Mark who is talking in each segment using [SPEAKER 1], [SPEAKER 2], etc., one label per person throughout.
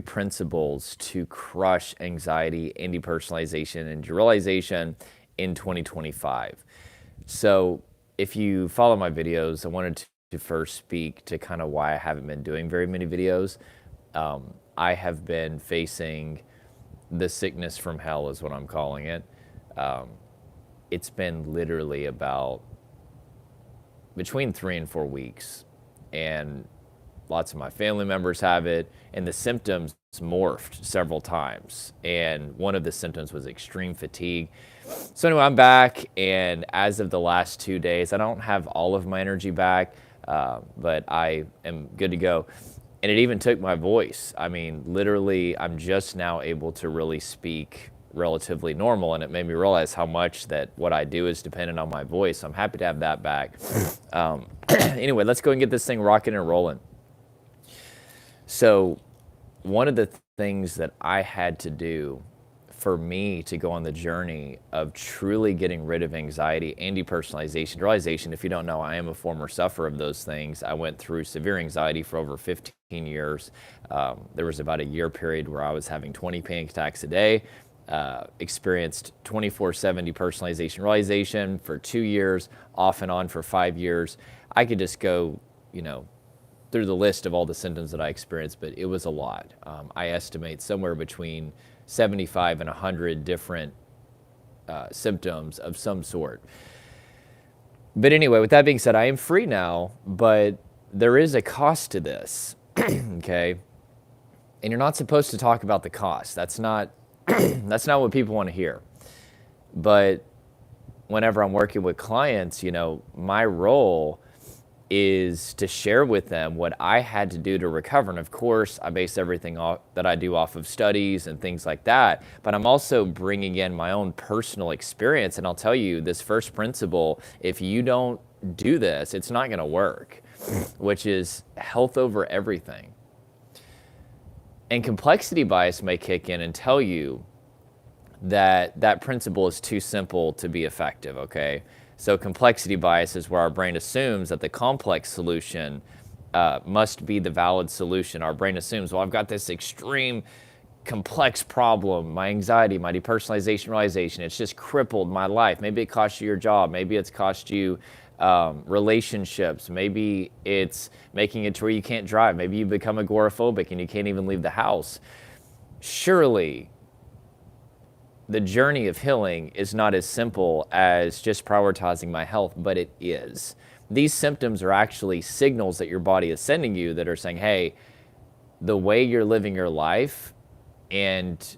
[SPEAKER 1] principles to crush anxiety and depersonalization and derealization in 2025. So if you follow my videos, I wanted to first speak to kind of why I haven't been doing very many videos. I have been facing the sickness from hell is what I'm calling it. It's been literally about between 3 and 4 weeks, and lots of my family members have it, and the symptoms morphed several times. And one of the symptoms was extreme fatigue. So anyway, I'm back, and as of the last 2 days, I don't have all of my energy back, but I am good to go. And it even took my voice. I mean, literally, I'm just now able to really speak relatively normal, and it made me realize how much that what I do is dependent on my voice. I'm happy to have that back. Anyway, let's go and get this thing rocking and rolling. So one of the things that I had to do for me to go on the journey of truly getting rid of anxiety and depersonalization, derealization, if you don't know, I am a former sufferer of those things. I went through severe anxiety for over 15 years. There was about a year period where I was having 20 panic attacks a day. Experienced 24/7 depersonalization realization for 2 years, off and on for 5 years. I could just go, through the list of all the symptoms that I experienced, but it was a lot. I estimate somewhere between 75 and 100 different symptoms of some sort. But anyway, with that being said, I am free now, but there is a cost to this, okay? And you're not supposed to talk about the cost. That's not that's not what people want to hear. But whenever I'm working with clients, my role is to share with them what I had to do to recover. And of course, I base everything that I do off of studies and things like that. But I'm also bringing in my own personal experience. And I'll tell you, this first principle, if you don't do this, it's not going to work, which is health over everything. And complexity bias may kick in and tell you that that principle is too simple to be effective, okay? So complexity bias is where our brain assumes that the complex solution must be the valid solution. Our brain assumes, well, I've got this extreme complex problem, my anxiety, my depersonalization, realization, it's just crippled my life. Maybe it cost you your job. Maybe it's cost you relationships. Maybe it's making it to where you can't drive. Maybe you become agoraphobic and you can't even leave the house. Surely the journey of healing is not as simple as just prioritizing my health, but it is. These symptoms are actually signals that your body is sending you that are saying, hey, the way you're living your life and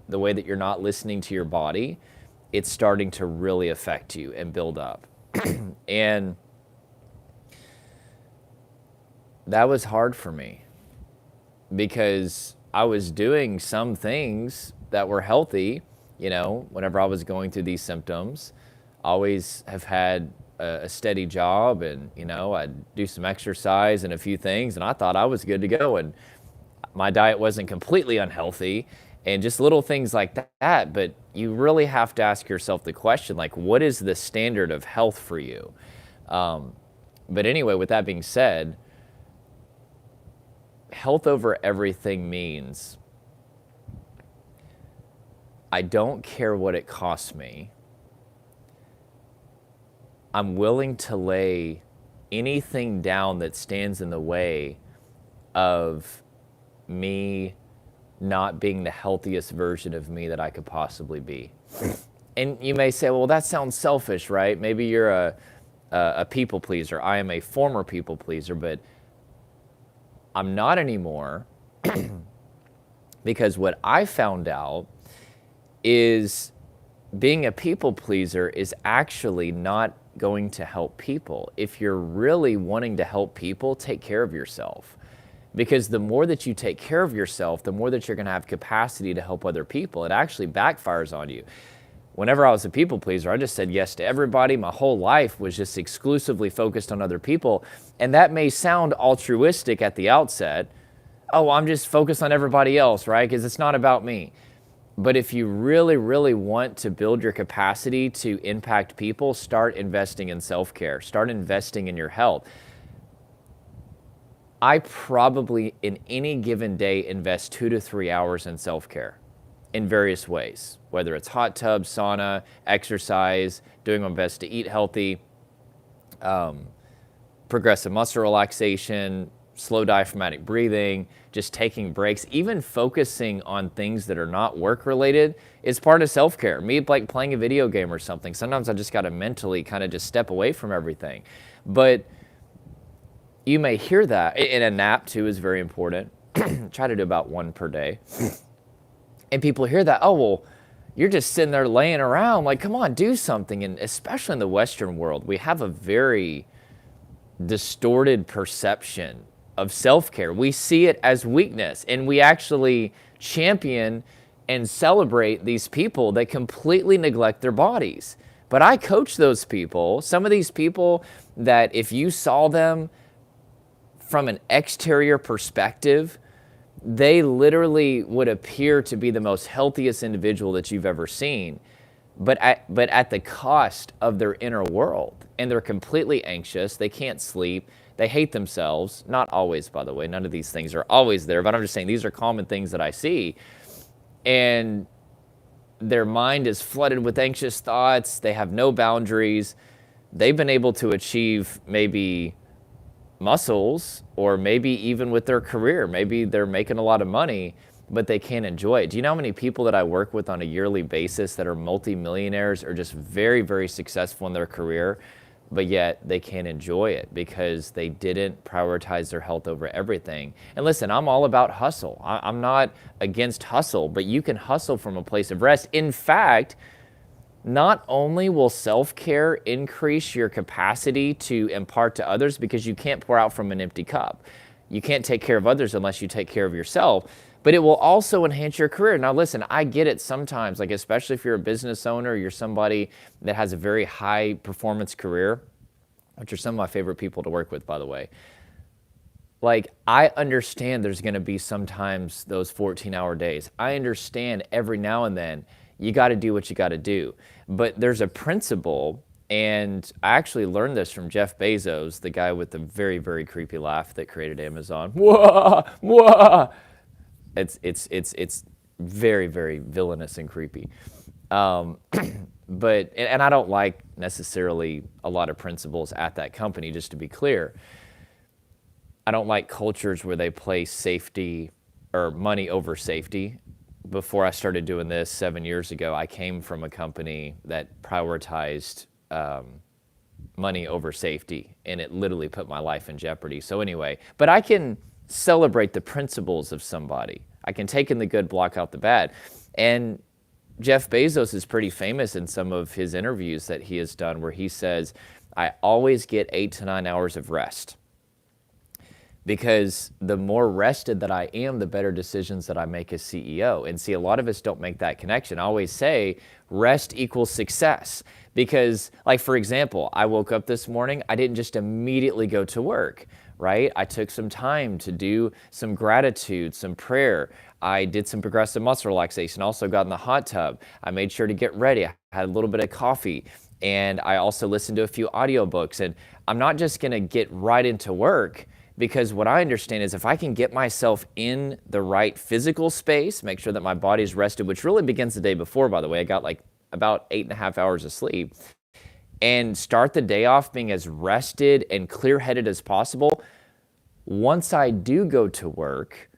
[SPEAKER 1] the way that you're not listening to your body, it's starting to really affect you and build up. And that was hard for me because I was doing some things that were healthy, whenever I was going through these symptoms. Always have had a steady job, and, I'd do some exercise and a few things, and I thought I was good to go. And my diet wasn't completely unhealthy and just little things like that. But you really have to ask yourself the question, like, what is the standard of health for you? But anyway, with that being said, health over everything means I don't care what it costs me. I'm willing to lay anything down that stands in the way of me not being the healthiest version of me that I could possibly be. And you may say, well, that sounds selfish, right? Maybe you're a people pleaser. I am a former people pleaser, but I'm not anymore because what I found out is being a people pleaser is actually not going to help people. If you're really wanting to help people, take care of yourself. Because the more that you take care of yourself, the more that you're going to have capacity to help other people. It actually backfires on you. Whenever I was a people pleaser, I just said yes to everybody. My whole life was just exclusively focused on other people. And that may sound altruistic at the outset. Oh, I'm just focused on everybody else, right? Because it's not about me. But if you really, really want to build your capacity to impact people, start investing in self-care. Start investing in your health. I probably in any given day invest 2 to 3 hours in self-care in various ways, whether it's hot tub, sauna, exercise, doing my best to eat healthy, progressive muscle relaxation, slow diaphragmatic breathing, just taking breaks, even focusing on things that are not work related is part of self-care. Me, like playing a video game or something, sometimes I just got to mentally kind of just step away from everything. But you may hear that, and a nap too is very important. Try to do about 1 per day. And people hear that, oh, well, you're just sitting there laying around. Like, come on, do something. And especially in the Western world, we have a very distorted perception of self-care. We see it as weakness, and we actually champion and celebrate these people that completely neglect their bodies. But I coach those people, some of these people that if you saw them from an exterior perspective, they literally would appear to be the most healthiest individual that you've ever seen, but at the cost of their inner world. And they're completely anxious. They can't sleep. They hate themselves. Not always, by the way. None of these things are always there, but I'm just saying these are common things that I see. And their mind is flooded with anxious thoughts. They have no boundaries. They've been able to achieve maybe muscles, or maybe even with their career. Maybe they're making a lot of money, but they can't enjoy it. Do you know how many people that I work with on a yearly basis that are multimillionaires or just very, very successful in their career, but yet they can't enjoy it because they didn't prioritize their health over everything? And listen, I'm all about hustle. I'm not against hustle, but you can hustle from a place of rest. In fact, not only will self-care increase your capacity to impart to others, because you can't pour out from an empty cup. You can't take care of others unless you take care of yourself, but it will also enhance your career. Now listen, I get it sometimes, like especially if you're a business owner, you're somebody that has a very high performance career, which are some of my favorite people to work with, by the way. Like, I understand there's gonna be sometimes those 14-hour days. I understand every now and then you gotta do what you gotta do. But there's a principle, and I actually learned this from Jeff Bezos, the guy with the very, very creepy laugh that created Amazon. Wah, wah. It's very, very villainous and creepy. But I don't like necessarily a lot of principles at that company, just to be clear. I don't like cultures where they place safety or money over safety. Before I started doing this 7 years ago, I came from a company that prioritized money over safety, and it literally put my life in jeopardy. So anyway, but I can celebrate the principles of somebody. I can take in the good, block out the bad. And Jeff Bezos is pretty famous in some of his interviews that he has done where he says, I always get 8 to 9 hours of rest. Because the more rested that I am, the better decisions that I make as CEO. And see, a lot of us don't make that connection. I always say rest equals success. Because, like, for example, I woke up this morning, I didn't just immediately go to work, right? I took some time to do some gratitude, some prayer. I did some progressive muscle relaxation, also got in the hot tub. I made sure to get ready. I had a little bit of coffee. And I also listened to a few audiobooks. And I'm not just gonna get right into work, because what I understand is if I can get myself in the right physical space, make sure that my body's rested, which really begins the day before, by the way. I got like about 8.5 hours of sleep, and start the day off being as rested and clear-headed as possible. Once I do go to work,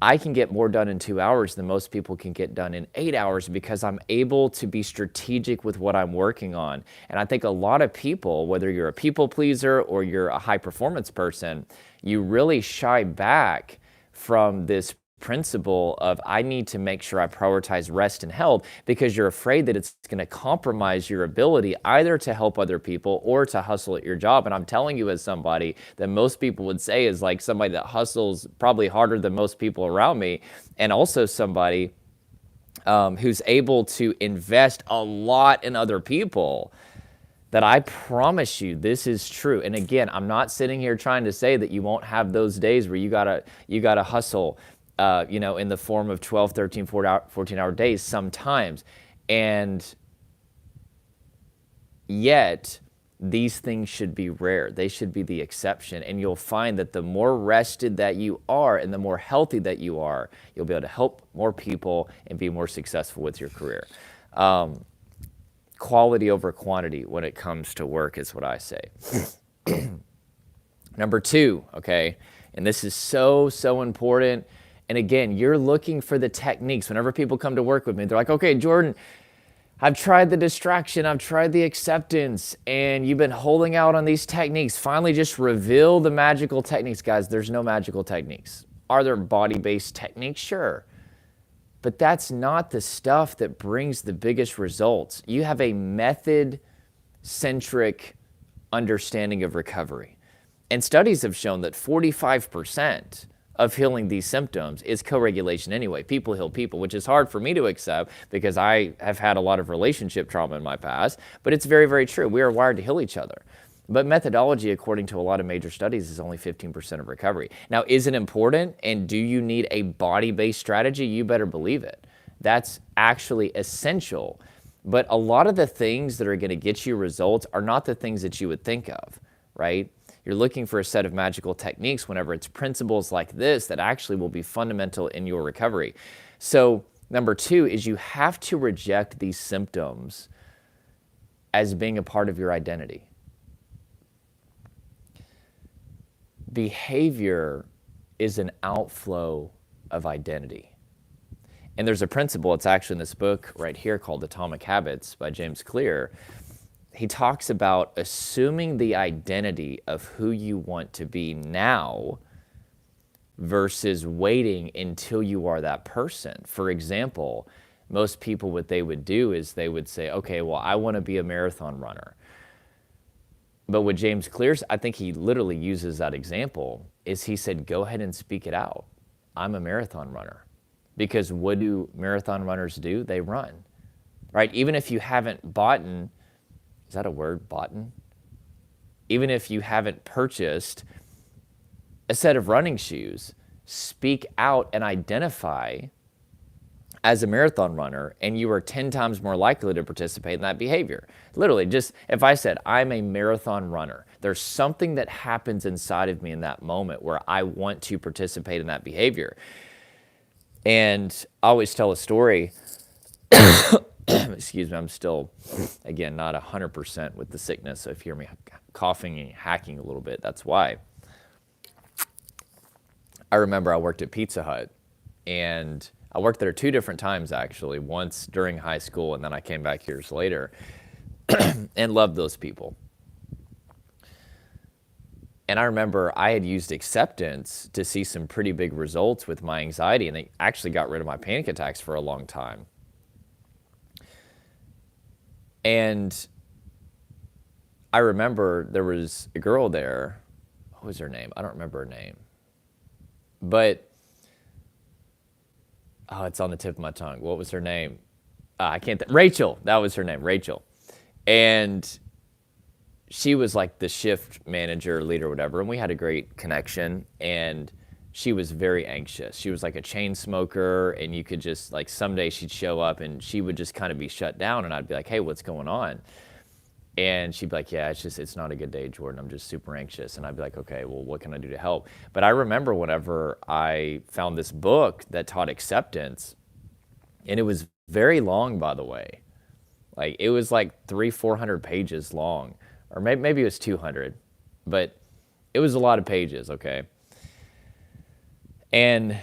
[SPEAKER 1] I can get more done in 2 hours than most people can get done in 8 hours, because I'm able to be strategic with what I'm working on. And I think a lot of people, whether you're a people pleaser or you're a high performance person, you really shy back from this principle of I need to make sure I prioritize rest and health, because you're afraid that it's going to compromise your ability either to help other people or to hustle at your job. And I'm telling you, as somebody that most people would say is like somebody that hustles probably harder than most people around me, and also somebody who's able to invest a lot in other people, that I promise you this is true. And again, I'm not sitting here trying to say that you won't have those days where you gotta hustle, in the form of 12, 13, 14-hour days sometimes. And yet, these things should be rare. They should be the exception. And you'll find that the more rested that you are and the more healthy that you are, you'll be able to help more people and be more successful with your career. Quality over quantity when it comes to work is what I say. Number 2, okay, and this is so, so important. And again, you're looking for the techniques. Whenever people come to work with me, they're like, okay, Jordan, I've tried the distraction, I've tried the acceptance, and you've been holding out on these techniques. Finally, just reveal the magical techniques. Guys, there's no magical techniques. Are there body-based techniques? Sure. But that's not the stuff that brings the biggest results. You have a method-centric understanding of recovery. And studies have shown that 45% of healing these symptoms is co-regulation anyway. People heal people, which is hard for me to accept because I have had a lot of relationship trauma in my past, but it's very, very true. We are wired to heal each other. But methodology, according to a lot of major studies, is only 15% of recovery. Now, is it important? And do you need a body-based strategy? You better believe it. That's actually essential. But a lot of the things that are going to get you results are not the things that you would think of, right? You're looking for a set of magical techniques whenever it's principles like this that actually will be fundamental in your recovery. So number 2 is you have to reject these symptoms as being a part of your identity. Behavior is an outflow of identity. And there's a principle, it's actually in this book right here called Atomic Habits by James Clear. He talks about assuming the identity of who you want to be now versus waiting until you are that person. For example, most people, what they would do is they would say, okay, well, I want to be a marathon runner. But what James Clear, I think he literally uses that example, is he said, go ahead and speak it out. I'm a marathon runner. Because what do marathon runners do? They run, right? Even if you haven't bought, is that a word, bought? Even if you haven't purchased a set of running shoes, speak out and identify as a marathon runner, and you are 10 times more likely to participate in that behavior. Literally, just if I said, I'm a marathon runner, there's something that happens inside of me in that moment where I want to participate in that behavior. And I always tell a story. Excuse me, I'm still, again, not 100% with the sickness, so if you hear me coughing and hacking a little bit, that's why. I remember I worked at Pizza Hut, and I worked there 2 different times, actually, once during high school, and then I came back years later, and loved those people. And I remember I had used acceptance to see some pretty big results with my anxiety, and they actually got rid of my panic attacks for a long time. And I remember there was a girl there. What was her name? I don't remember her name. But, oh, it's on the tip of my tongue. What was her name? I can't Rachel. That was her name, Rachel. And she was like the shift manager, leader, whatever, and we had a great connection, and she was very anxious. She was like a chain smoker, and you could just, like, someday she'd show up and she would just kind of be shut down, and I'd be like, hey, what's going on? And she'd be like, yeah, it's not a good day, Jordan. I'm just super anxious. And I'd be like, okay, well, what can I do to help? But I remember whenever I found this book that taught acceptance, and it was very long, by the way. Like, it was like 300-400 pages long, or maybe it was 200, but it was a lot of pages, okay? And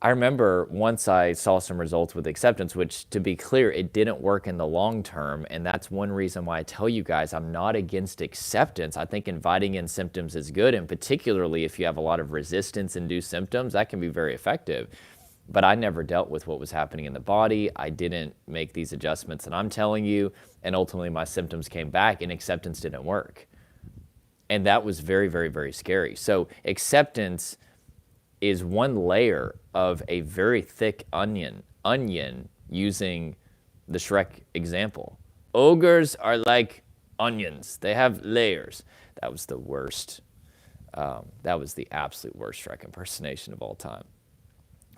[SPEAKER 1] I remember once I saw some results with acceptance, which, to be clear, it didn't work in the long term, and that's one reason why I tell you guys I'm not against acceptance. I think inviting in symptoms is good, and particularly if you have a lot of resistance-induced symptoms, that can be very effective. But I never dealt with what was happening in the body. I didn't make these adjustments that I'm telling you, and ultimately my symptoms came back, and acceptance didn't work. And that was very, very, very scary. So acceptance is one layer of a very thick onion using the Shrek example. Ogres are like onions. They have layers. That was the worst. That was the absolute worst Shrek impersonation of all time.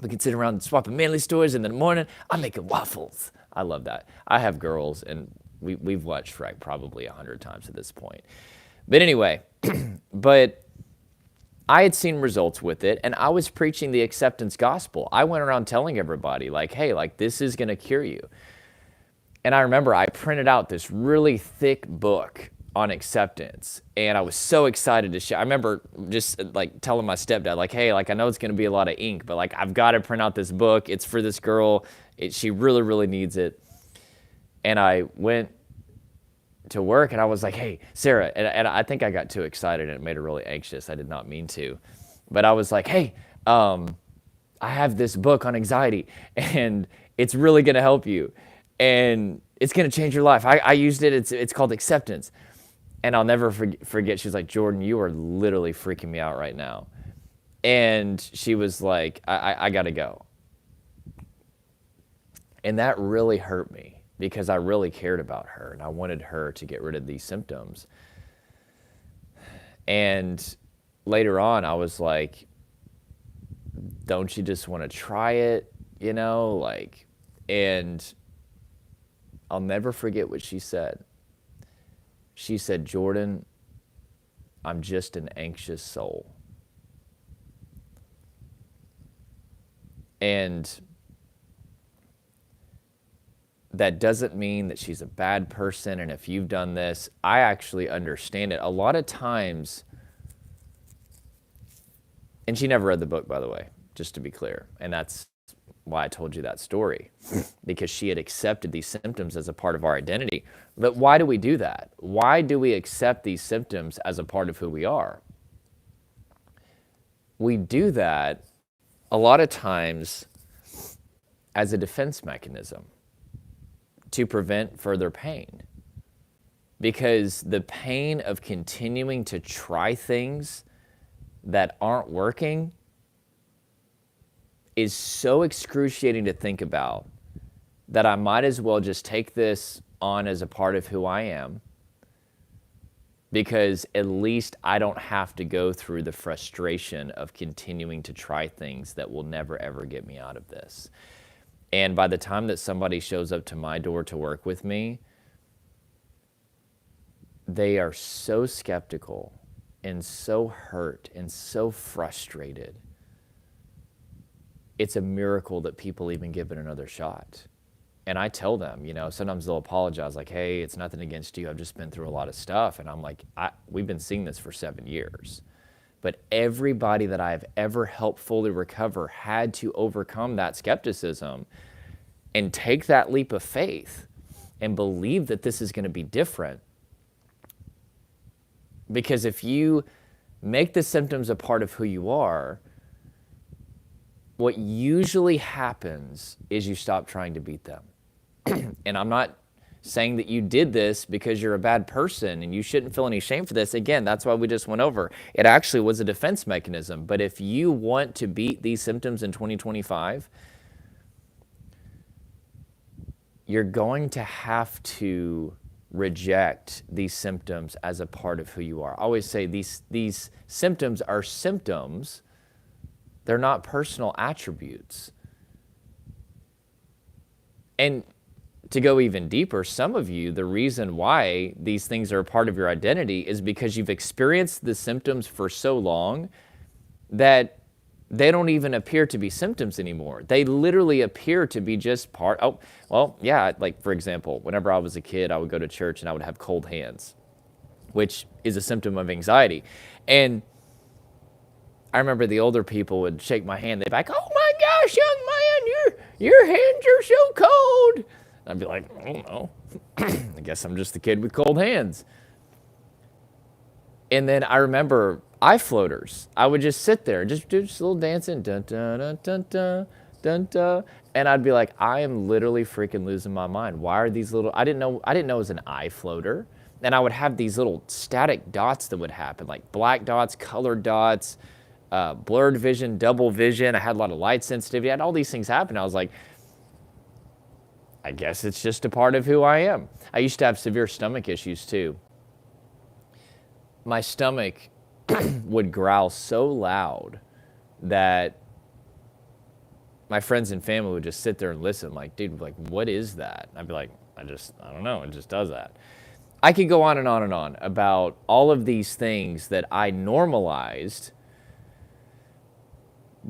[SPEAKER 1] We can sit around swapping manly stories, and in the morning, I'm making waffles. I love that. I have girls, and we've watched Shrek probably 100 times at this point. But anyway, but I had seen results with it, and I was preaching the acceptance gospel. I went around telling everybody, like, hey, like, this is going to cure you. And I remember I printed out this really thick book on acceptance, and I was so excited to share. I remember just like telling my stepdad, like, hey, like, I know it's going to be a lot of ink, but like, I've got to print out this book. It's for this girl. She really, really needs it. And I went to work, and I was like, hey, Sarah, and I think I got too excited, and it made her really anxious. I did not mean to. But I was like, hey, I have this book on anxiety, and it's really going to help you, and it's going to change your life. I used it. It's called Acceptance. And I'll never forget, she was like, Jordan, you are literally freaking me out right now. And she was like, I got to go. And that really hurt me, because I really cared about her, and I wanted her to get rid of these symptoms. And later on, I was like, don't you just want to try it, you know? Like, and I'll never forget what she said. She said, Jordan, I'm just an anxious soul. And that doesn't mean that she's a bad person. And if you've done this, I actually understand it. A lot of times, and she never read the book, by the way, just to be clear. And that's why I told you that story, because she had accepted these symptoms as a part of our identity. But why do we do that? Why do we accept these symptoms as a part of who we are? We do that a lot of times as a defense mechanism to prevent further pain. Because the pain of continuing to try things that aren't working is so excruciating to think about that I might as well just take this on as a part of who I am, because at least I don't have to go through the frustration of continuing to try things that will never, ever get me out of this. And by the time that somebody shows up to my door to work with me, they are so skeptical and so hurt and so frustrated. It's a miracle that people even give it another shot. And I tell them, you know, sometimes they'll apologize, like, hey, it's nothing against you. I've just been through a lot of stuff. And I'm like, we've been seeing this for 7 years. But everybody that I've ever helped fully recover had to overcome that skepticism and take that leap of faith and believe that this is going to be different. Because if you make the symptoms a part of who you are, what usually happens is you stop trying to beat them. And I'm not saying that you did this because you're a bad person and you shouldn't feel any shame for this. Again, that's why we just went over. It actually was a defense mechanism. But if you want to beat these symptoms in 2025, you're going to have to reject these symptoms as a part of who you are. I always say these symptoms are symptoms. They're not personal attributes. And to go even deeper, some of you, the reason why these things are a part of your identity is because you've experienced the symptoms for so long that they don't even appear to be symptoms anymore. They literally appear to be just part. Oh, well, yeah, like for example, whenever I was a kid, I would go to church and I would have cold hands, which is a symptom of anxiety. And I remember the older people would shake my hand. They'd be like, oh my gosh, young man, your hands are so cold. And I'd be like, I don't know. I guess I'm just the kid with cold hands. And then I remember eye floaters. I would just sit there and just do just a little dancing. Dun, dun, dun, dun, dun, dun, dun. And I'd be like, I am literally freaking losing my mind. Why are these little, I didn't know it was an eye floater. And I would have these little static dots that would happen, like black dots, colored dots, blurred vision, double vision. I had a lot of light sensitivity. I had all these things happen. I was like, I guess it's just a part of who I am. I used to have severe stomach issues too. My stomach – would growl so loud that my friends and family would just sit there and listen, like, dude, like, what is that? I'd be like, I don't know, it just does that. I could go on and on and on about all of these things that I normalized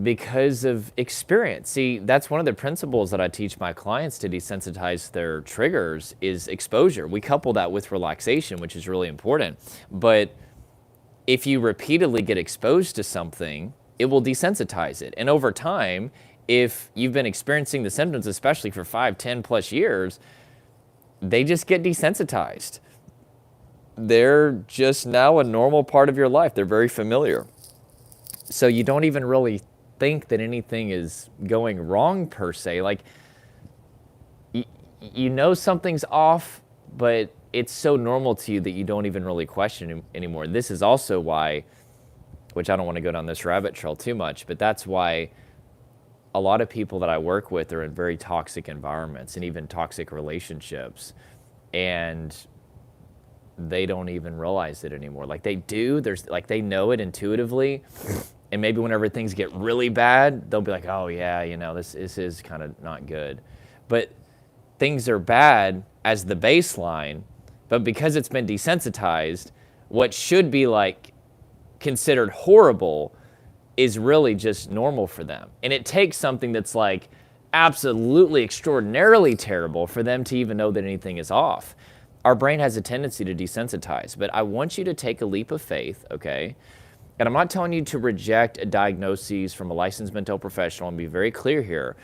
[SPEAKER 1] because of experience. See, that's one of the principles that I teach my clients to desensitize their triggers is exposure. We couple that with relaxation, which is really important. But if you repeatedly get exposed to something, it will desensitize it. And over time, if you've been experiencing the symptoms, especially for 5, 10 plus years, they just get desensitized. They're just now a normal part of your life. They're very familiar. So you don't even really think that anything is going wrong per se. Like, you know something's off, but it's so normal to you that you don't even really question it anymore. This is also why, which I don't want to go down this rabbit trail too much, but that's why a lot of people that I work with are in very toxic environments and even toxic relationships. And they don't even realize it anymore. Like they do, they know it intuitively. And maybe whenever things get really bad, they'll be like, oh yeah, you know, this is kind of not good. But things are bad as the baseline, but because it's been desensitized, what should be like considered horrible is really just normal for them. And it takes something that's like absolutely extraordinarily terrible for them to even know that anything is off. Our brain has a tendency to desensitize, but I want you to take a leap of faith, okay? And I'm not telling you to reject a diagnosis from a licensed mental professional, and be very clear here.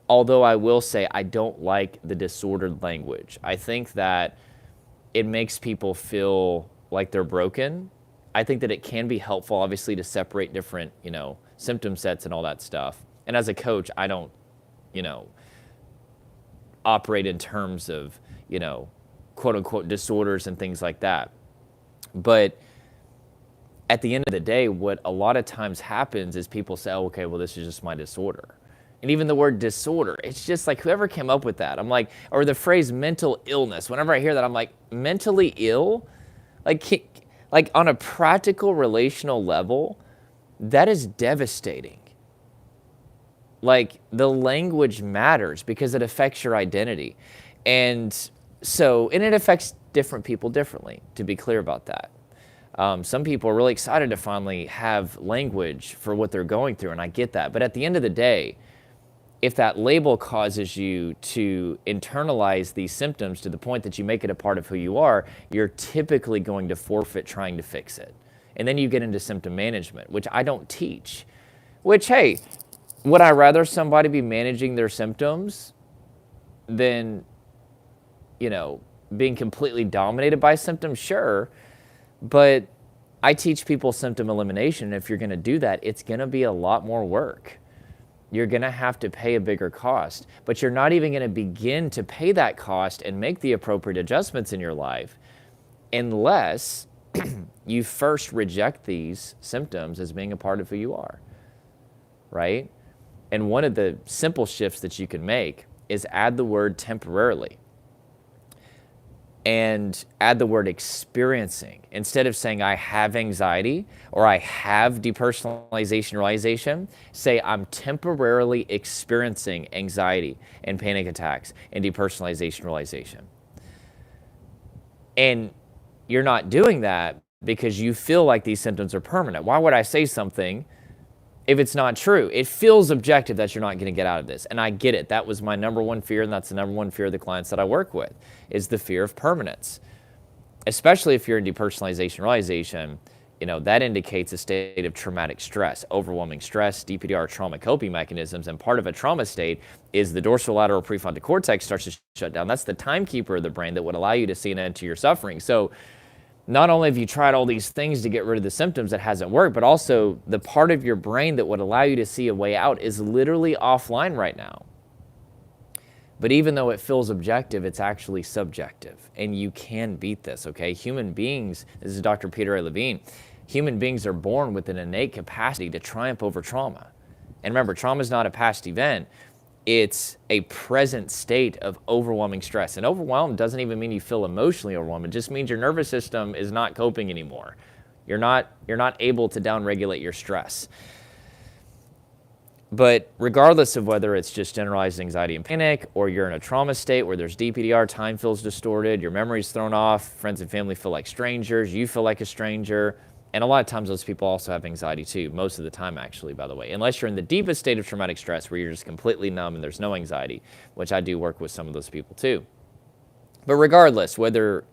[SPEAKER 1] Although I will say I don't like the disordered language. I think that it makes people feel like they're broken. I think that it can be helpful, obviously, to separate different, symptom sets and all that stuff. And as a coach, I don't, operate in terms of, quote unquote disorders and things like that. But at the end of the day, what a lot of times happens is people say, oh, okay, well, this is just my disorder. And even the word disorder, it's just like whoever came up with that. I'm like, or the phrase mental illness, whenever I hear that, I'm like, mentally ill? Like on a practical relational level, that is devastating. Like the language matters because it affects your identity. And it affects different people differently, to be clear about that. Some people are really excited to finally have language for what they're going through, and I get that. But at the end of the day, if that label causes you to internalize these symptoms to the point that you make it a part of who you are, you're typically going to forfeit trying to fix it. And then you get into symptom management, which I don't teach. Which, hey, would I rather somebody be managing their symptoms than, being completely dominated by symptoms? Sure. But I teach people symptom elimination. If you're going to do that, it's going to be a lot more work. You're going to have to pay a bigger cost, but you're not even going to begin to pay that cost and make the appropriate adjustments in your life unless you first reject these symptoms as being a part of who you are, right? And one of the simple shifts that you can make is add the word temporarily and add the word experiencing. Instead of saying I have anxiety or I have depersonalization realization, say I'm temporarily experiencing anxiety and panic attacks and depersonalization realization. And you're not doing that because you feel like these symptoms are permanent. Why would I say something if it's not true? It feels objective that you're not going to get out of this. And I get it. That was my number one fear, and that's the number one fear of the clients that I work with, is the fear of permanence. Especially if you're in depersonalization realization, that indicates a state of traumatic stress, overwhelming stress, DPDR trauma coping mechanisms, and part of a trauma state is the dorsolateral prefrontal cortex starts to shut down. That's the timekeeper of the brain that would allow you to see an end to your suffering. So not only have you tried all these things to get rid of the symptoms that hasn't worked, but also the part of your brain that would allow you to see a way out is literally offline right now. But even though it feels objective, it's actually subjective, and you can beat this, okay? Human beings, this is Dr. Peter A. Levine, human beings are born with an innate capacity to triumph over trauma. And remember, trauma is not a past event. It's a present state of overwhelming stress. And overwhelmed doesn't even mean you feel emotionally overwhelmed. It just means your nervous system is not coping anymore. You're not able to downregulate your stress. But regardless of whether it's just generalized anxiety and panic, or you're in a trauma state where there's DPDR, time feels distorted, your memory's thrown off, friends and family feel like strangers, you feel like a stranger, and a lot of times those people also have anxiety too, most of the time actually, by the way, unless you're in the deepest state of traumatic stress where you're just completely numb and there's no anxiety, which I do work with some of those people too. But regardless, whether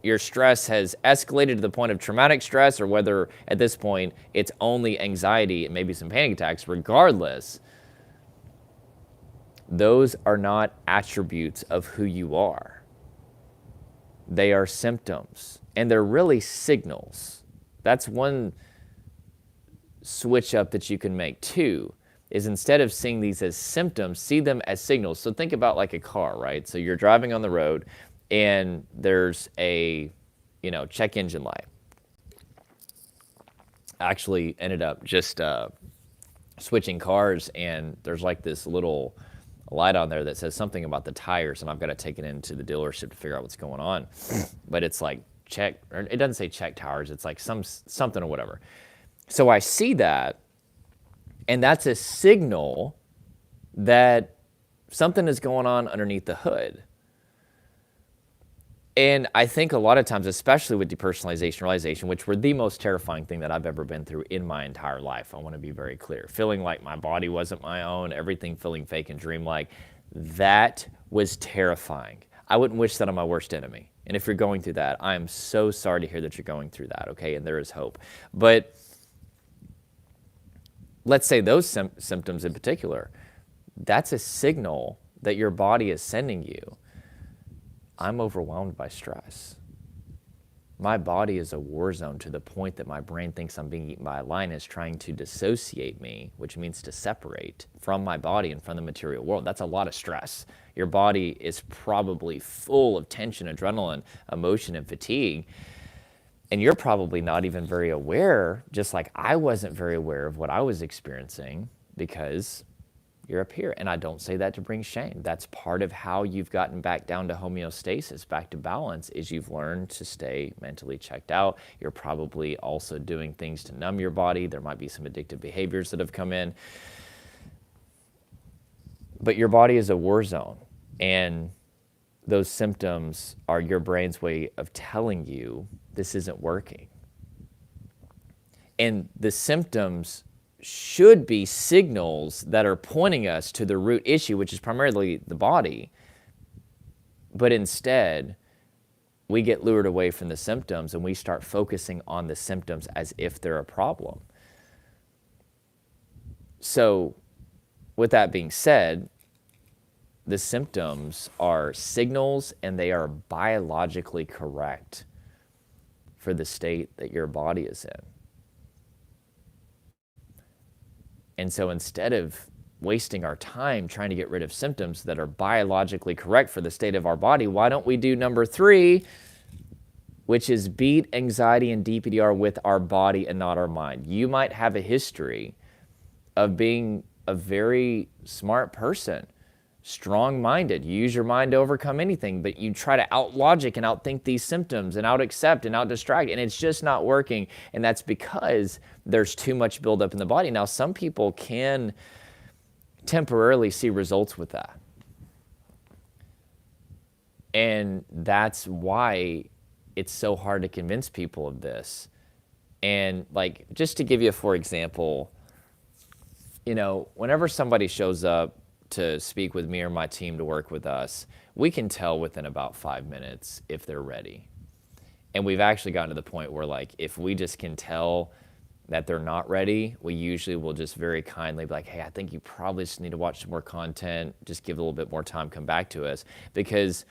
[SPEAKER 1] your stress has escalated to the point of traumatic stress or whether at this point it's only anxiety and maybe some panic attacks, regardless, those are not attributes of who you are. They are symptoms, and they're really signals. That's one switch up that you can make too, is instead of seeing these as symptoms, see them as signals. So think about like a car, right? So you're driving on the road and there's a, check engine light. I actually ended up just switching cars, and there's like this little light on there that says something about the tires, and I've got to take it into the dealership to figure out what's going on. But it's like check, or it doesn't say check tires, it's like something or whatever. So I see that, and that's a signal that something is going on underneath the hood. And I think a lot of times, especially with depersonalization, realization, which were the most terrifying thing that I've ever been through in my entire life, I want to be very clear. Feeling like my body wasn't my own, everything feeling fake and dreamlike, that was terrifying. I wouldn't wish that on my worst enemy. And if you're going through that, I am so sorry to hear that you're going through that, okay? And there is hope. But let's say those symptoms in particular, that's a signal that your body is sending you. I'm overwhelmed by stress. My body is a war zone to the point that my brain thinks I'm being eaten by a lion, is trying to dissociate me, which means to separate from my body and from the material world. That's a lot of stress. Your body is probably full of tension, adrenaline, emotion, and fatigue. And you're probably not even very aware, just like I wasn't very aware of what I was experiencing, because you're up here. And I don't say that to bring shame. That's part of how you've gotten back down to homeostasis, back to balance, is you've learned to stay mentally checked out. You're probably also doing things to numb your body. There might be some addictive behaviors that have come in. But your body is a war zone. And those symptoms are your brain's way of telling you this isn't working. And the symptoms should be signals that are pointing us to the root issue, which is primarily the body. But instead, we get lured away from the symptoms and we start focusing on the symptoms as if they're a problem. So, with that being said, the symptoms are signals, and they are biologically correct for the state that your body is in. And so instead of wasting our time trying to get rid of symptoms that are biologically correct for the state of our body, why don't we do number 3, which is beat anxiety and DPDR with our body and not our mind? You might have a history of being a very smart person, strong-minded. You use your mind to overcome anything, but you try to out-logic and out-think these symptoms and out-accept and out-distract, and it's just not working. And that's because there's too much buildup in the body. Now, some people can temporarily see results with that. And that's why it's so hard to convince people of this. And like, just to give you, for example, whenever somebody shows up to speak with me or my team to work with us, we can tell within about 5 minutes if they're ready. And we've actually gotten to the point where, like, if we just can tell that they're not ready, we usually will just very kindly be like, hey, I think you probably just need to watch some more content, just give it a little bit more time, come back to us. Because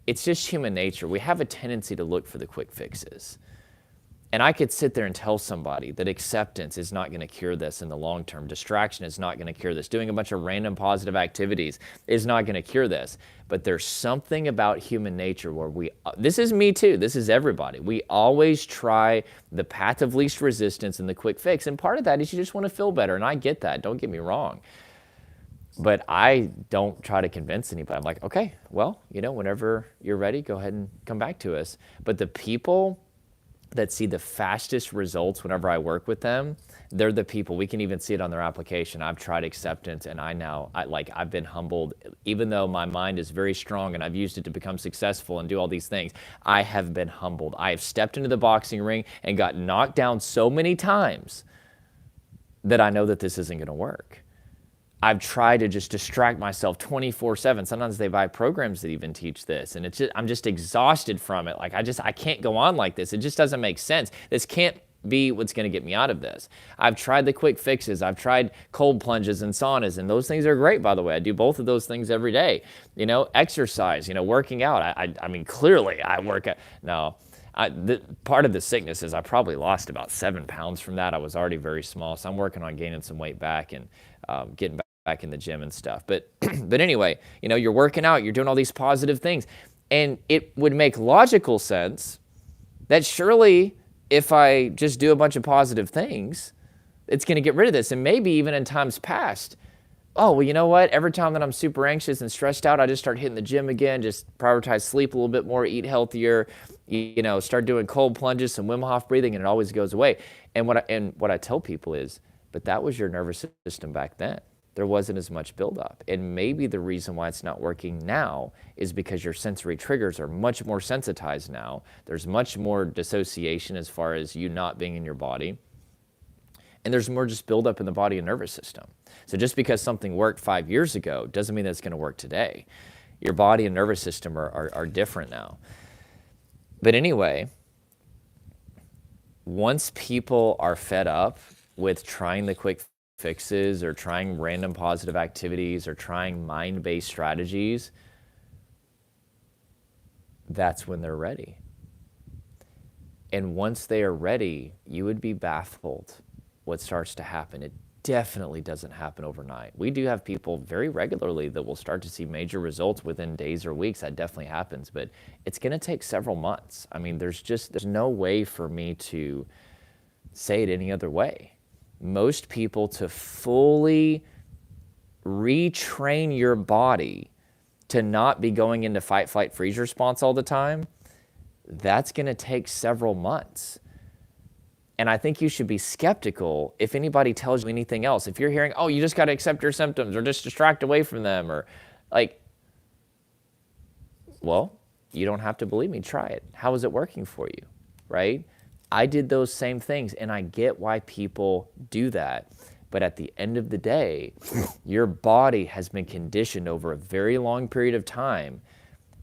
[SPEAKER 1] it's just human nature. We have a tendency to look for the quick fixes. And I could sit there and tell somebody that acceptance is not going to cure this in the long term. Distraction is not going to cure this. Doing a bunch of random positive activities is not going to cure this. But there's something about human nature where this is me too, this is everybody. We always try the path of least resistance and the quick fix. And part of that is you just want to feel better. And I get that, don't get me wrong. But I don't try to convince anybody. I'm like, okay, well, whenever you're ready, go ahead and come back to us. But the people that see the fastest results whenever I work with them, they're the people, we can even see it on their application. I've tried acceptance and I've been humbled, even though my mind is very strong and I've used it to become successful and do all these things. I have been humbled. I have stepped into the boxing ring and got knocked down so many times that I know that this isn't going to work. I've tried to just distract myself 24/7. Sometimes they buy programs that even teach this, and I'm just exhausted from it. Like I can't go on like this. It just doesn't make sense. This can't be what's going to get me out of this. I've tried the quick fixes. I've tried cold plunges and saunas, and those things are great, by the way. I do both of those things every day. Exercise, working out. I mean, clearly I work out. No, part of the sickness is I probably lost about 7 pounds from that. I was already very small, so I'm working on gaining some weight back and getting back in the gym and stuff. But anyway, you're working out, you're doing all these positive things. And it would make logical sense that surely if I just do a bunch of positive things, it's going to get rid of this. And maybe even in times past, oh, well, you know what? Every time that I'm super anxious and stressed out, I just start hitting the gym again, just prioritize sleep a little bit more, eat healthier, start doing cold plunges, some Wim Hof breathing, and it always goes away. And what I tell people is, but that was your nervous system back then. There wasn't as much buildup. And maybe the reason why it's not working now is because your sensory triggers are much more sensitized now. There's much more dissociation as far as you not being in your body. And there's more just buildup in the body and nervous system. So just because something worked 5 years ago doesn't mean that it's going to work today. Your body and nervous system are different now. But anyway, once people are fed up with trying the quick fixes or trying random positive activities or trying mind-based strategies, that's when they're ready. And once they are ready, you would be baffled what starts to happen. It definitely doesn't happen overnight. We do have people very regularly that will start to see major results within days or weeks. That definitely happens, but it's going to take several months. I mean, there's no way for me to say it any other way. Most people, to fully retrain your body to not be going into fight, flight, freeze response all the time, that's going to take several months. And I think you should be skeptical if anybody tells you anything else. If you're hearing, oh, you just got to accept your symptoms or just distract away from them, or well, you don't have to believe me. Try it. How is it working for you, right? I did those same things, and I get why people do that. But at the end of the day, your body has been conditioned over a very long period of time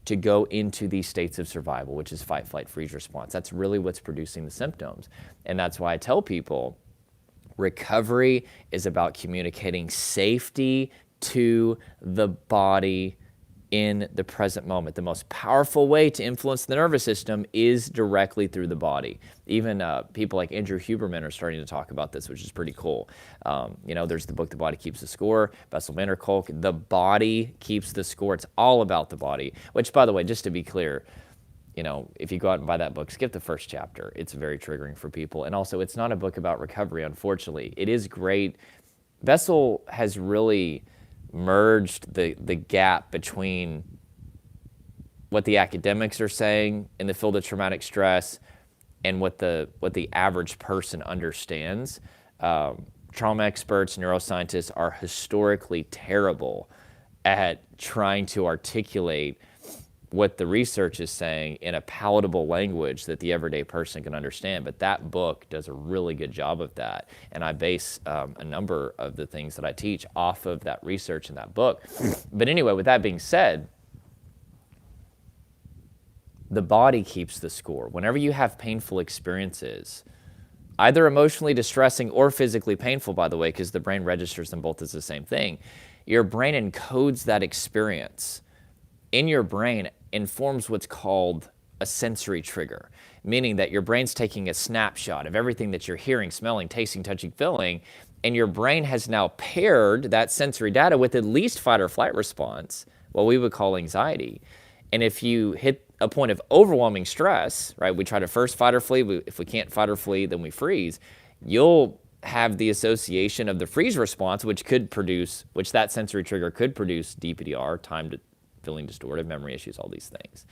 [SPEAKER 1] to go into these states of survival, which is fight, flight, freeze response. That's really what's producing the symptoms. And that's why I tell people recovery is about communicating safety to the body in the present moment. The most powerful way to influence the nervous system is directly through the body. Even people like Andrew Huberman are starting to talk about this, which is pretty cool. There's the book, The Body Keeps the Score, Bessel van der Kolk, The Body Keeps the Score. It's all about the body, which, by the way, just to be clear, if you go out and buy that book, skip the first chapter. It's very triggering for people. And also, it's not a book about recovery, unfortunately. It is great. Bessel has really merged the gap between what the academics are saying in the field of traumatic stress and what the average person understands. Trauma experts, neuroscientists are historically terrible at trying to articulate what the research is saying in a palatable language that the everyday person can understand. But that book does a really good job of that. And I base a number of the things that I teach off of that research in that book. But anyway, with that being said, the body keeps the score. Whenever you have painful experiences, either emotionally distressing or physically painful, by the way, because the brain registers them both as the same thing, your brain encodes that experience in your brain and forms what's called a sensory trigger, meaning that your brain's taking a snapshot of everything that you're hearing, smelling, tasting, touching, feeling, and your brain has now paired that sensory data with at least fight or flight response, what we would call anxiety. And if you hit a point of overwhelming stress, right, we try to first fight or flee. If we can't fight or flee, then we freeze. You'll have the association of the freeze response, which that sensory trigger could produce DPDR, time to feeling distorted, memory issues, all these things.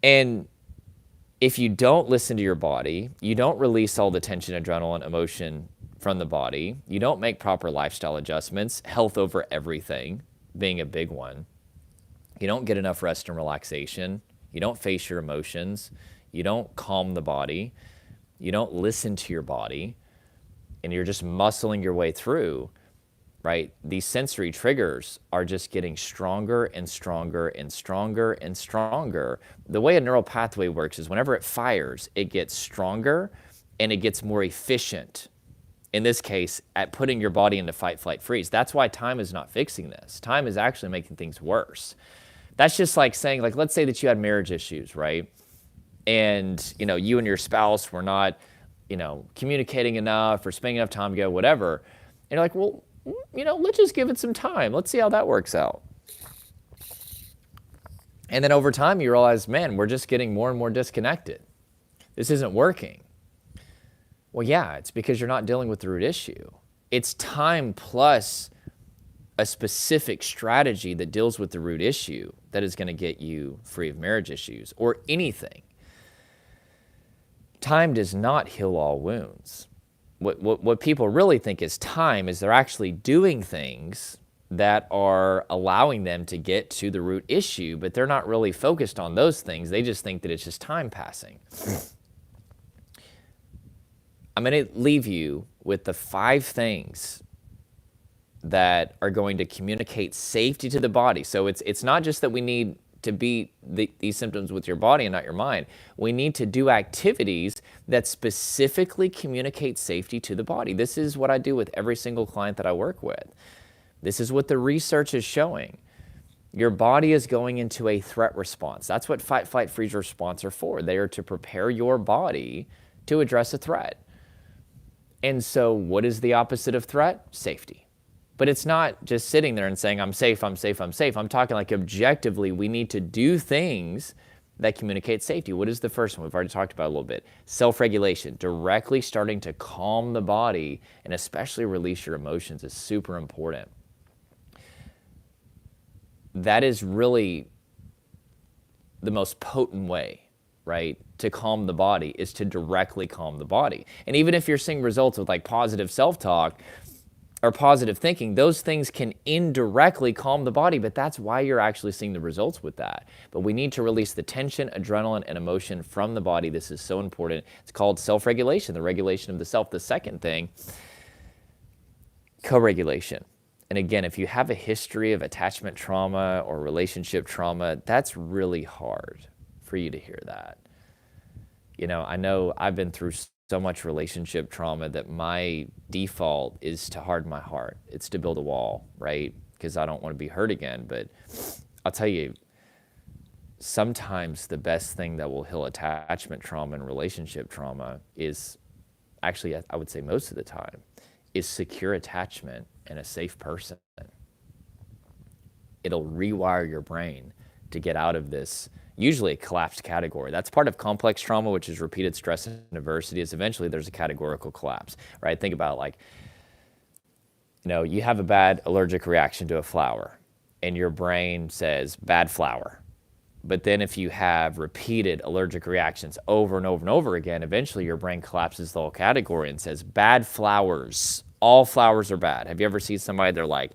[SPEAKER 1] And If you don't listen to your body, you don't release all the tension, adrenaline, emotion from the body, you don't make proper lifestyle adjustments, health over everything being a big one, you don't get enough rest and relaxation, you don't face your emotions, you don't calm the body, you don't listen to your body, and you're just muscling your way through, right? These sensory triggers are just getting stronger and stronger and stronger and stronger. The way a neural pathway works is whenever it fires, it gets stronger and it gets more efficient. In this case, at putting your body into fight, flight, freeze. That's why time is not fixing this. Time is actually making things worse. That's just like saying, like, let's say that you had marriage issues, right? And, you and your spouse were not, communicating enough or spending enough time together, whatever. And you're like, well, let's just give it some time. Let's see how that works out. And then over time, you realize, man, we're just getting more and more disconnected. This isn't working. Well, yeah, it's because you're not dealing with the root issue. It's time plus a specific strategy that deals with the root issue that is going to get you free of marriage issues or anything. Time does not heal all wounds. What people really think is time is they're actually doing things that are allowing them to get to the root issue, but they're not really focused on those things. They just think that it's just time passing. I'm going to leave you with the 5 things that are going to communicate safety to the body. So it's not just that we need to beat these symptoms with your body and not your mind. We need to do activities that specifically communicate safety to the body. This is what I do with every single client that I work with. This is what the research is showing. Your body is going into a threat response. That's what fight, flight, freeze response are for. They are to prepare your body to address a threat. And so what is the opposite of threat? Safety. But it's not just sitting there and saying, I'm safe, I'm safe, I'm safe. I'm talking like objectively, we need to do things that communicate safety. What is the first one? We've already talked about it a little bit. Self-regulation, directly starting to calm the body and especially release your emotions is super important. That is really the most potent way, right, to calm the body is to directly calm the body. And even if you're seeing results with like positive self-talk, or positive thinking, those things can indirectly calm the body, but that's why you're actually seeing the results with that. But we need to release the tension, adrenaline, and emotion from the body. This is so important. It's called self-regulation, the regulation of the self. The second thing, co-regulation. And again, if you have a history of attachment trauma or relationship trauma, that's really hard for you to hear that. I know I've been through so much relationship trauma that my default is to harden my heart. It's to build a wall, right? Because I don't want to be hurt again. But I'll tell you, sometimes the best thing that will heal attachment trauma and relationship trauma is actually, I would say most of the time, is secure attachment and a safe person. It'll rewire your brain to get out of this usually a collapsed category. That's part of complex trauma, which is repeated stress and adversity, is eventually there's a categorical collapse, right? Think about like, you have a bad allergic reaction to a flower and your brain says bad flower. But then if you have repeated allergic reactions over and over and over again, eventually your brain collapses the whole category and says bad flowers. All flowers are bad. Have you ever seen somebody, they're like,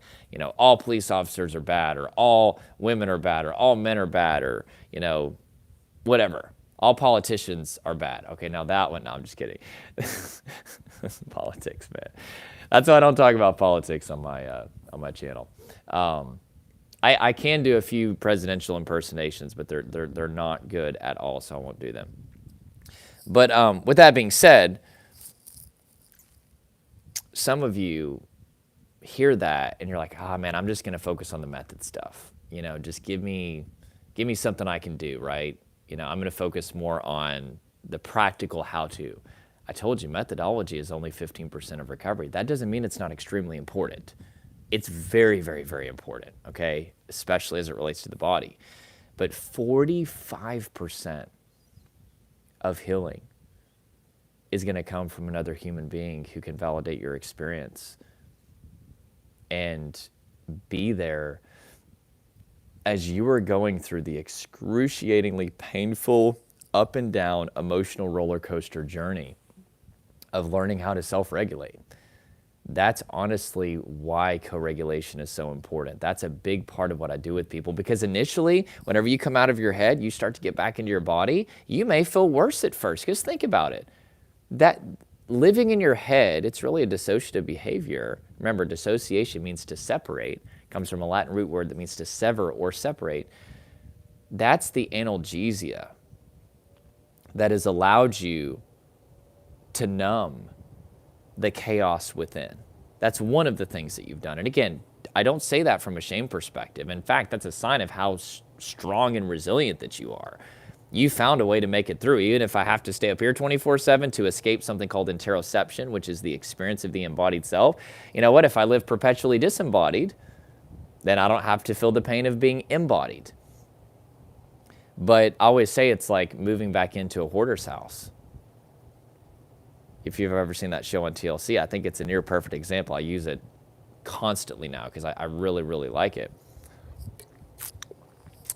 [SPEAKER 1] all police officers are bad, or all women are bad, or all men are bad, or, whatever. All politicians are bad. Okay, now that one, no, I'm just kidding. Politics, man. That's why I don't talk about politics on my channel. I can do a few presidential impersonations, but they're not good at all, so I won't do them. But with that being said, some of you hear that and you're like, man, I'm just going to focus on the method stuff. Just give me something I can do, right? I'm going to focus more on the practical how-to. I told you methodology is only 15% of recovery. That doesn't mean it's not extremely important. It's very, very, very important, okay? Especially as it relates to the body. But 45% of healing is going to come from another human being who can validate your experience and be there as you are going through the excruciatingly painful up and down emotional roller coaster journey of learning how to self-regulate. That's honestly why co-regulation is so important. That's a big part of what I do with people, because initially, whenever you come out of your head, you start to get back into your body, you may feel worse at first, because think about it. That living in your head, it's really a dissociative behavior. Remember, dissociation means to separate. It comes from a Latin root word that means to sever or separate. That's the analgesia that has allowed you to numb the chaos within. That's one of the things that you've done. And again, I don't say that from a shame perspective. In fact, that's a sign of how strong and resilient that you are. You found a way to make it through, even if I have to stay up here 24/7 to escape something called interoception, which is the experience of the embodied self. You know what? If I live perpetually disembodied, then I don't have to feel the pain of being embodied. But I always say it's like moving back into a hoarder's house. If you've ever seen that show on TLC, I think it's a near perfect example. I use it constantly now because I really, really like it.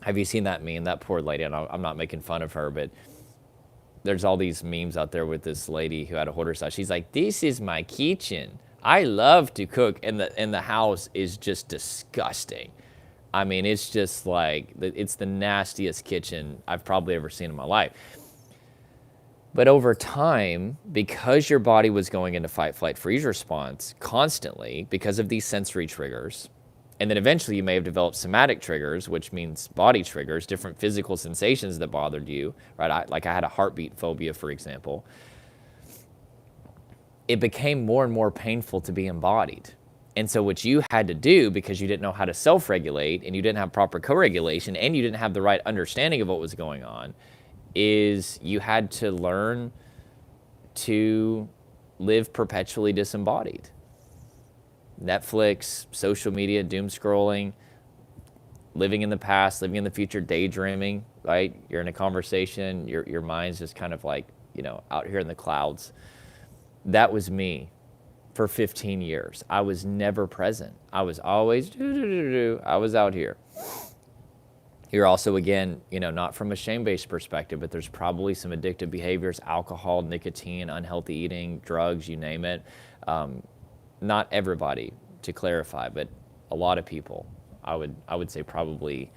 [SPEAKER 1] Have you seen that meme? That poor lady, and I'm not making fun of her, but there's all these memes out there with this lady who had a hoarder's house. She's like, "This is my kitchen. I love to cook," and the house is just disgusting. I mean, it's just like, it's the nastiest kitchen I've probably ever seen in my life. But over time, because your body was going into fight, flight, freeze response constantly because of these sensory triggers, and then eventually you may have developed somatic triggers, which means body triggers, different physical sensations that bothered you, right? Like I had a heartbeat phobia, for example. It became more and more painful to be embodied. And so what you had to do, because you didn't know how to self-regulate and you didn't have proper co-regulation and you didn't have the right understanding of what was going on, is you had to learn to live perpetually disembodied. Netflix, social media, doom scrolling, living in the past, living in the future, daydreaming, right? You're in a conversation, your mind's just kind of like, out here in the clouds. That was me for 15 years. I was never present. I was always I was out here. You're also, again, not from a shame-based perspective, but there's probably some addictive behaviors, alcohol, nicotine, unhealthy eating, drugs, you name it. Not everybody, to clarify, but a lot of people. I would say probably,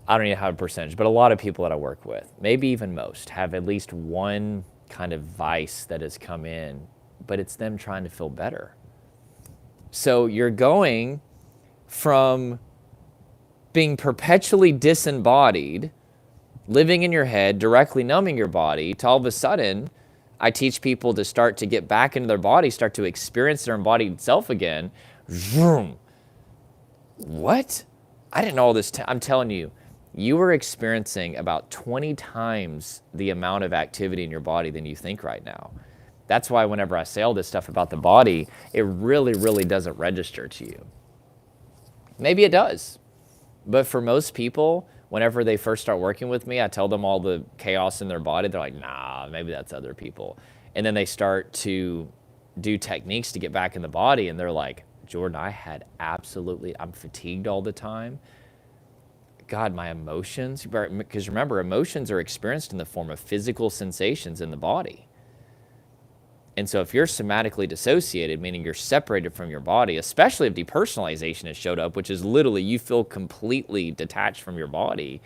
[SPEAKER 1] I don't even have a percentage, but a lot of people that I work with, maybe even most, have at least one kind of vice that has come in, but it's them trying to feel better. So you're going from being perpetually disembodied, living in your head, directly numbing your body, to all of a sudden, I teach people to start to get back into their body, start to experience their embodied self again. Vroom. What? I didn't know all this. I'm telling you, you were experiencing about 20 times the amount of activity in your body than you think right now. That's why whenever I say all this stuff about the body, it really, really doesn't register to you. Maybe it does. But for most people, whenever they first start working with me, I tell them all the chaos in their body. They're like, nah, maybe that's other people. And then they start to do techniques to get back in the body. And they're like, Jordan, I'm fatigued all the time. God, my emotions, because remember, emotions are experienced in the form of physical sensations in the body. And so if you're somatically dissociated, meaning you're separated from your body, especially if depersonalization has showed up, which is literally you feel completely detached from your body,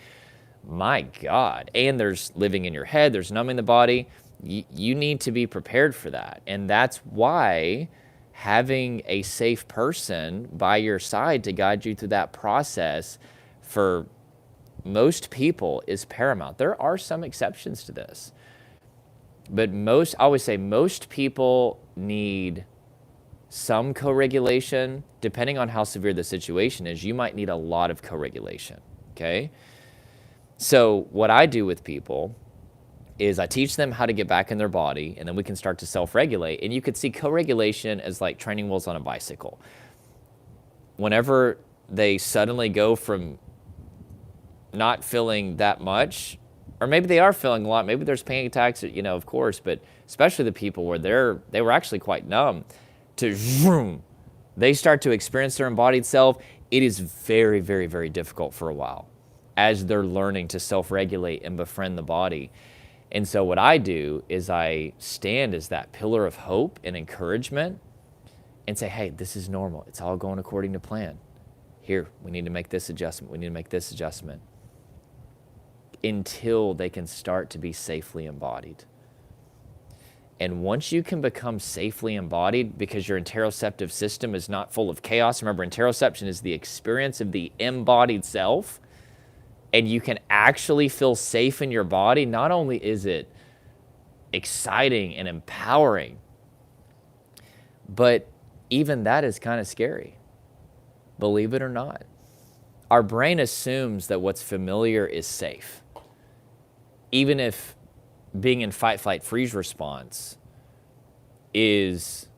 [SPEAKER 1] my God. And there's living in your head, there's numbing the body. You need to be prepared for that. And that's why having a safe person by your side to guide you through that process for most people is paramount. There are some exceptions to this. But I always say most people need some co-regulation. Depending on how severe the situation is, you might need a lot of co-regulation, okay? So what I do with people is I teach them how to get back in their body, and then we can start to self-regulate. And you could see co-regulation as like training wheels on a bicycle. Whenever they suddenly go from not feeling that much, or maybe they are feeling a lot, maybe there's panic attacks, of course, but especially the people where they were actually quite numb, to vroom, they start to experience their embodied self. It is very, very, very difficult for a while as they're learning to self-regulate and befriend the body. And so what I do is I stand as that pillar of hope and encouragement and say, hey, this is normal. It's all going according to plan. Here, we need to make this adjustment. We need to make this adjustment, until they can start to be safely embodied. And once you can become safely embodied, because your interoceptive system is not full of chaos. Remember, interoception is the experience of the embodied self. And you can actually feel safe in your body. Not only is it exciting and empowering, but even that is kind of scary, believe it or not. Our brain assumes that what's familiar is safe. Even if being in fight, flight, freeze response is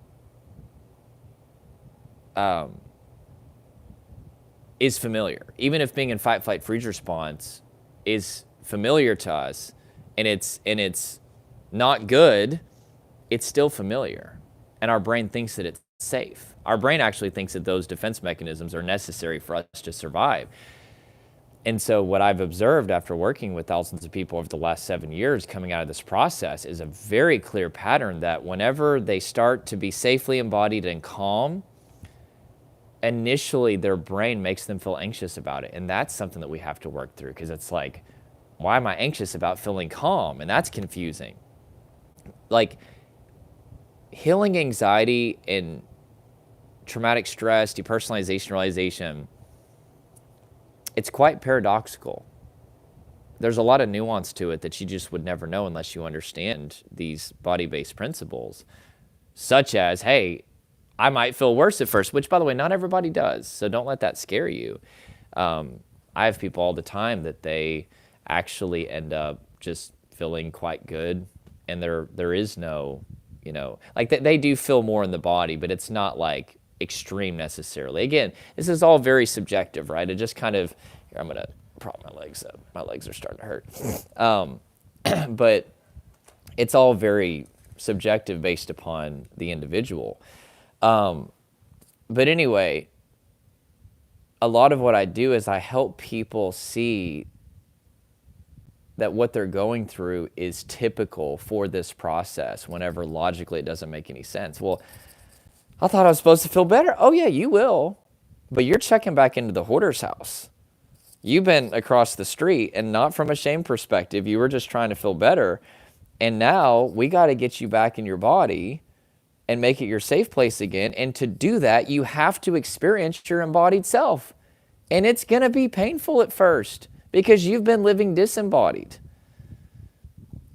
[SPEAKER 1] familiar. Even if being in fight, flight, freeze response is familiar to us, and it's not good, it's still familiar. And our brain thinks that it's safe. Our brain actually thinks that those defense mechanisms are necessary for us to survive. And so what I've observed after working with thousands of people over the last 7 years coming out of this process is a very clear pattern that whenever they start to be safely embodied and calm, initially their brain makes them feel anxious about it. And that's something that we have to work through, because it's like, why am I anxious about feeling calm? And that's confusing. Like, healing anxiety and traumatic stress, depersonalization, realization, it's quite paradoxical. There's a lot of nuance to it that you just would never know unless you understand these body-based principles, such as, hey, I might feel worse at first, which, by the way, not everybody does, so don't let that scare you. I have people all the time that they actually end up just feeling quite good, and there is no, like they do feel more in the body, but it's not like extreme necessarily. Again, this is all very subjective, right? It just kind of, here, I'm gonna prop my legs up. My legs are starting to hurt. But it's all very subjective based upon the individual. But anyway, a lot of what I do is I help people see that what they're going through is typical for this process, whenever logically it doesn't make any sense. Well, I thought I was supposed to feel better. Oh yeah, you will. But you're checking back into the hoarder's house. You've been across the street, and not from a shame perspective. You were just trying to feel better. And now we got to get you back in your body and make it your safe place again. And to do that, you have to experience your embodied self. And it's going to be painful at first because you've been living disembodied.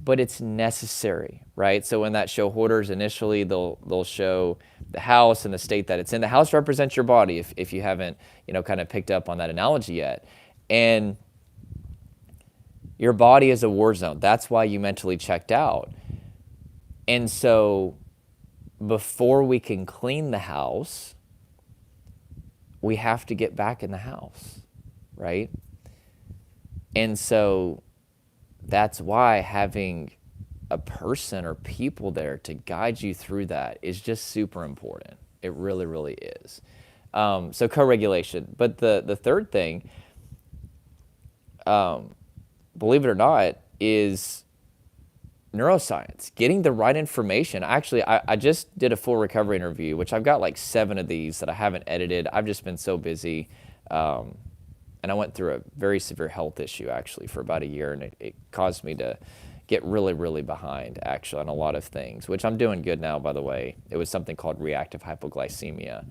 [SPEAKER 1] But it's necessary, right? So in that show Hoarders, initially they'll show the house and the state that it's in. The house represents your body, if you haven't, kind of picked up on that analogy yet. And your body is a war zone. That's why you mentally checked out. And so before we can clean the house, we have to get back in the house, right? And so that's why having a person or people there to guide you through that is just super important. It really, really is. So co-regulation. But the third thing, believe it or not, is neuroscience, getting the right information. Actually, I just did a full recovery interview, which I've got like 7 of these that I haven't edited. I've just been so busy. And I went through a very severe health issue actually for about a year, and it caused me to get really, really behind actually on a lot of things, which I'm doing good now, by the way. It was something called reactive hypoglycemia.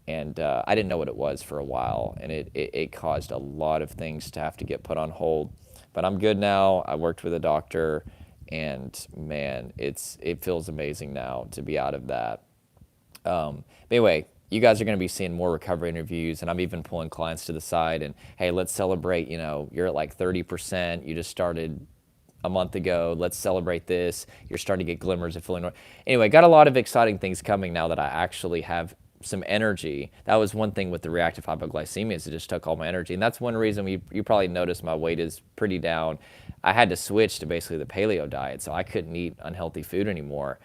[SPEAKER 1] And I didn't know what it was for a while, and it caused a lot of things to have to get put on hold. But I'm good now. I worked with a doctor, and man, it feels amazing now to be out of that. But anyway, you guys are going to be seeing more recovery interviews, and I'm even pulling clients to the side and, hey, let's celebrate, you're at like 30%. You just started a month ago. Let's celebrate this. You're starting to get glimmers of feeling. Anyway, got a lot of exciting things coming now that I actually have some energy. That was one thing with the reactive hypoglycemia, is it just took all my energy. And that's one reason you probably noticed my weight is pretty down. I had to switch to basically the paleo diet, so I couldn't eat unhealthy food anymore.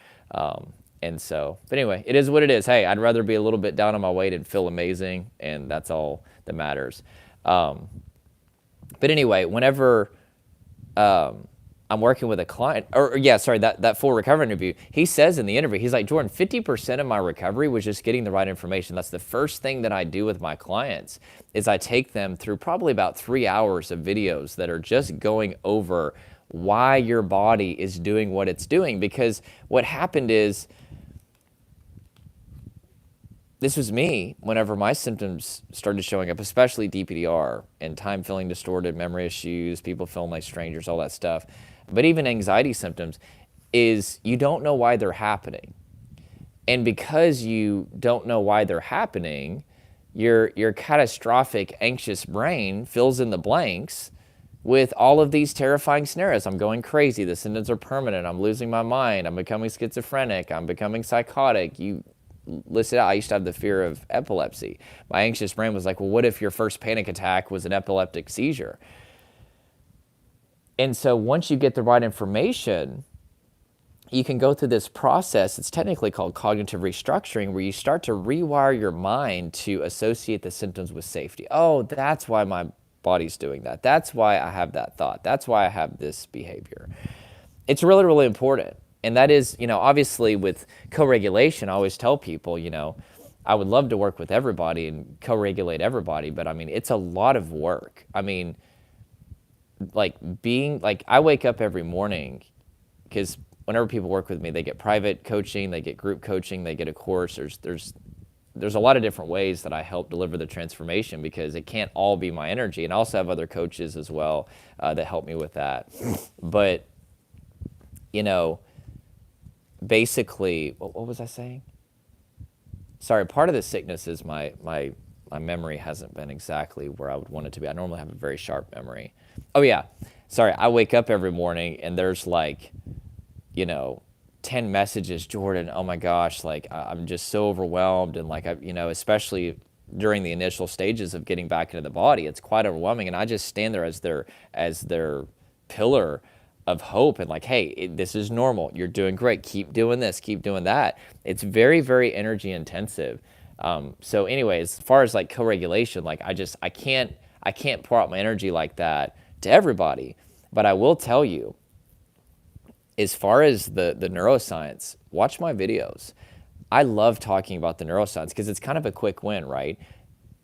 [SPEAKER 1] And so, but anyway, it is what it is. Hey, I'd rather be a little bit down on my weight and feel amazing, and that's all that matters. But anyway, whenever I'm working with a client, or yeah, sorry, that full recovery interview, he says in the interview, he's like, Jordan, 50% of my recovery was just getting the right information. That's the first thing that I do with my clients is I take them through probably about 3 hours of videos that are just going over why your body is doing what it's doing. Because what happened is, this was me whenever my symptoms started showing up, especially DPDR and time feeling distorted, memory issues, people feeling like strangers, all that stuff. But even anxiety symptoms is you don't know why they're happening. And because you don't know why they're happening, your catastrophic, anxious brain fills in the blanks with all of these terrifying scenarios. I'm going crazy. The symptoms are permanent. I'm losing my mind. I'm becoming schizophrenic. I'm becoming psychotic. You listed out, I used to have the fear of epilepsy. My anxious brain was like, well, what if your first panic attack was an epileptic seizure? And so once you get the right information, you can go through this process. It's technically called cognitive restructuring, where you start to rewire your mind to associate the symptoms with safety. Oh, that's why my body's doing that. That's why I have that thought. That's why I have this behavior. It's really, really important. And that is, obviously with co-regulation, I always tell people, I would love to work with everybody and co-regulate everybody, but I mean, it's a lot of work. I mean, I wake up every morning because whenever people work with me, they get private coaching, they get group coaching, they get a course. There's a lot of different ways that I help deliver the transformation because it can't all be my energy. And I also have other coaches as well that help me with that. But, basically, what was I saying? Sorry, part of the sickness is my memory hasn't been exactly where I would want it to be. I normally have a very sharp memory. Oh yeah, sorry, I wake up every morning and there's 10 messages, Jordan, oh my gosh, I'm just so overwhelmed. And especially during the initial stages of getting back into the body, it's quite overwhelming. And I just stand there as their pillar of hope and hey, this is normal. You're doing great. Keep doing this, keep doing that. It's very, very energy intensive. So anyway, as far as co-regulation, I can't pour out my energy like that to everybody. But I will tell you, as far as the neuroscience, watch my videos. I love talking about the neuroscience because it's kind of a quick win, right?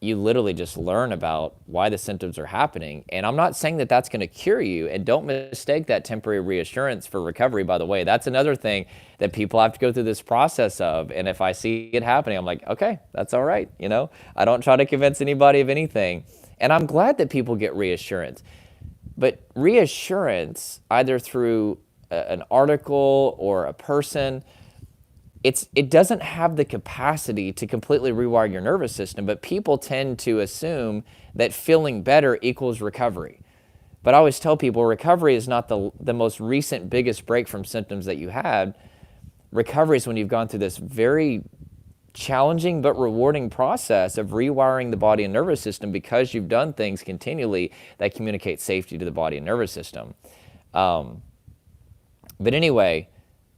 [SPEAKER 1] You literally just learn about why the symptoms are happening. And I'm not saying that that's going to cure you. And don't mistake that temporary reassurance for recovery, by the way. That's another thing that people have to go through this process of. And if I see it happening, I'm like, okay, that's all right. I don't try to convince anybody of anything. And I'm glad that people get reassurance. But reassurance, either through an article or a person, it doesn't have the capacity to completely rewire your nervous system, but people tend to assume that feeling better equals recovery. But I always tell people recovery is not the most recent biggest break from symptoms that you had. Recovery is when you've gone through this very challenging but rewarding process of rewiring the body and nervous system because you've done things continually that communicate safety to the body and nervous system. But anyway,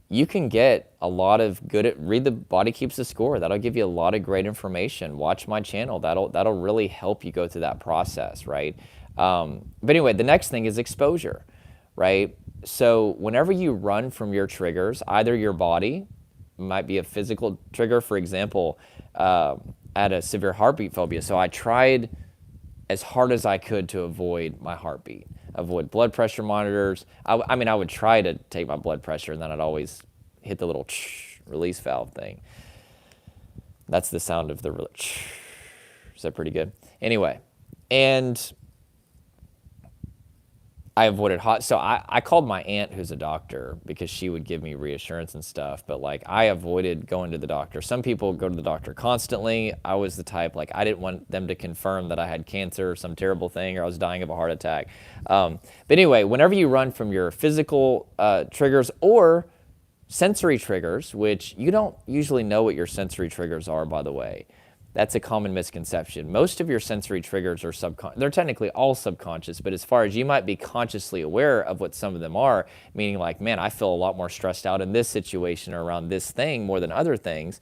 [SPEAKER 1] you can get a lot of read the Body Keeps the Score. That'll give you a lot of great information. Watch my channel. That'll really help you go through that process, right? But anyway, the next thing is exposure, right? So whenever you run from your triggers, either your body, might be a physical trigger, for example, I had a severe heartbeat phobia. So I tried as hard as I could to avoid my heartbeat. Avoid blood pressure monitors. I mean, I would try to take my blood pressure and then I'd always hit the little release valve thing. That's the sound of the is that pretty good? Anyway, and I avoided so I called my aunt who's a doctor because she would give me reassurance and stuff, but I avoided going to the doctor. Some people go to the doctor constantly. I was the type, I didn't want them to confirm that I had cancer or some terrible thing or I was dying of a heart attack. But anyway, whenever you run from your physical triggers or sensory triggers, which you don't usually know what your sensory triggers are, by the way. That's a common misconception. Most of your sensory triggers are subconscious. They're technically all subconscious, but as far as you might be consciously aware of what some of them are, meaning man, I feel a lot more stressed out in this situation or around this thing more than other things.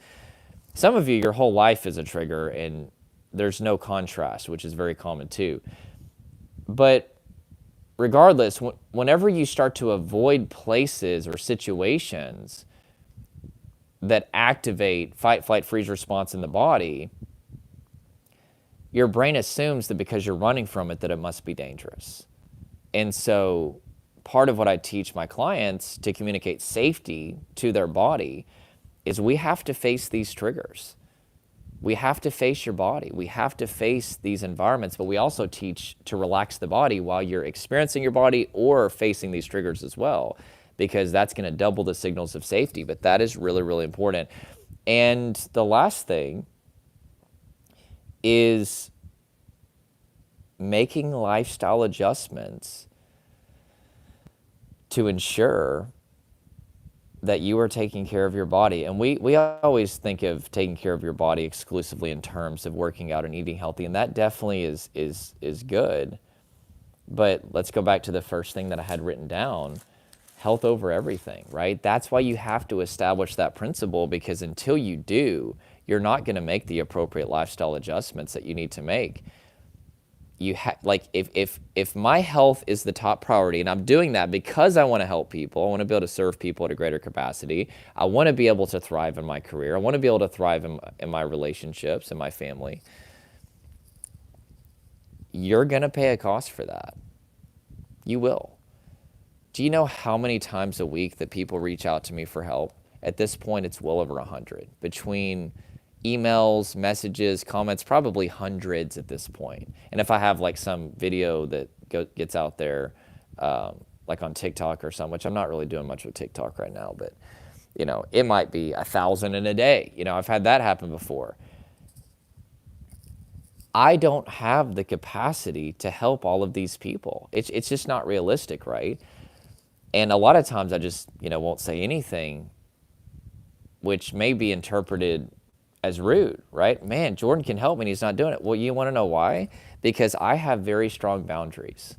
[SPEAKER 1] Some of you, your whole life is a trigger and there's no contrast, which is very common too. But regardless, whenever you start to avoid places or situations that activate fight, flight, freeze response in the body, your brain assumes that because you're running from it, that it must be dangerous. And so part of what I teach my clients to communicate safety to their body is we have to face these triggers. We have to face your body. We have to face these environments, but we also teach to relax the body while you're experiencing your body or facing these triggers as well, because that's going to double the signals of safety. But that is really, really important. And the last thing is making lifestyle adjustments to ensure that you are taking care of your body. And we always think of taking care of your body exclusively in terms of working out and eating healthy, and that definitely is good. But let's go back to the first thing that I had written down: health over everything, right? That's why you have to establish that principle, because until you do, you're not going to make the appropriate lifestyle adjustments that you need to make. Like if my health is the top priority, and I'm doing that because I want to help people, I want to be able to serve people at a greater capacity, I want to be able to thrive in my career, I want to be able to thrive in my relationships and my family, you're going to pay a cost for that. You will. Do you know how many times a week that people reach out to me for help? At this point, it's well over 100. Between emails, messages, comments, probably hundreds at this point. And if I have like some video that gets out there, like on TikTok or something, which I'm not really doing much with TikTok right now, but it might be 1,000 in a day. I've had that happen before. I don't have the capacity to help all of these people. It's just not realistic, right? And a lot of times I just, won't say anything, which may be interpreted as rude, right? Man, Jordan can help me and he's not doing it. Well, you want to know why? Because I have very strong boundaries.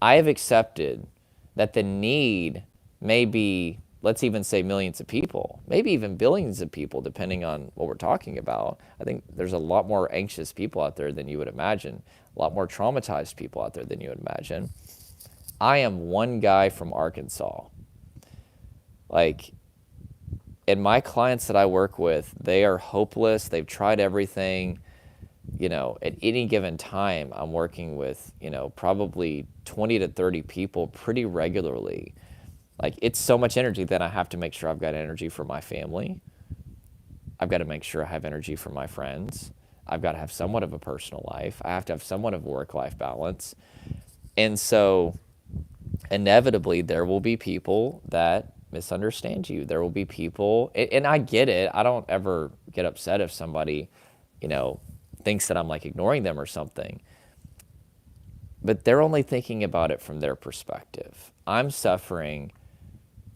[SPEAKER 1] I have accepted that the need may be, let's even say millions of people, maybe even billions of people, depending on what we're talking about. I think there's a lot more anxious people out there than you would imagine, a lot more traumatized people out there than you would imagine. I am one guy from Arkansas. And my clients that I work with, they are hopeless. They've tried everything. At any given time, I'm working with, probably 20 to 30 people pretty regularly. It's so much energy that I have to make sure I've got energy for my family. I've got to make sure I have energy for my friends. I've got to have somewhat of a personal life. I have to have somewhat of a work-life balance. And so inevitably, there will be people that misunderstand you. There will be people, and I get it. I don't ever get upset if somebody, thinks that I'm ignoring them or something. But they're only thinking about it from their perspective. I'm suffering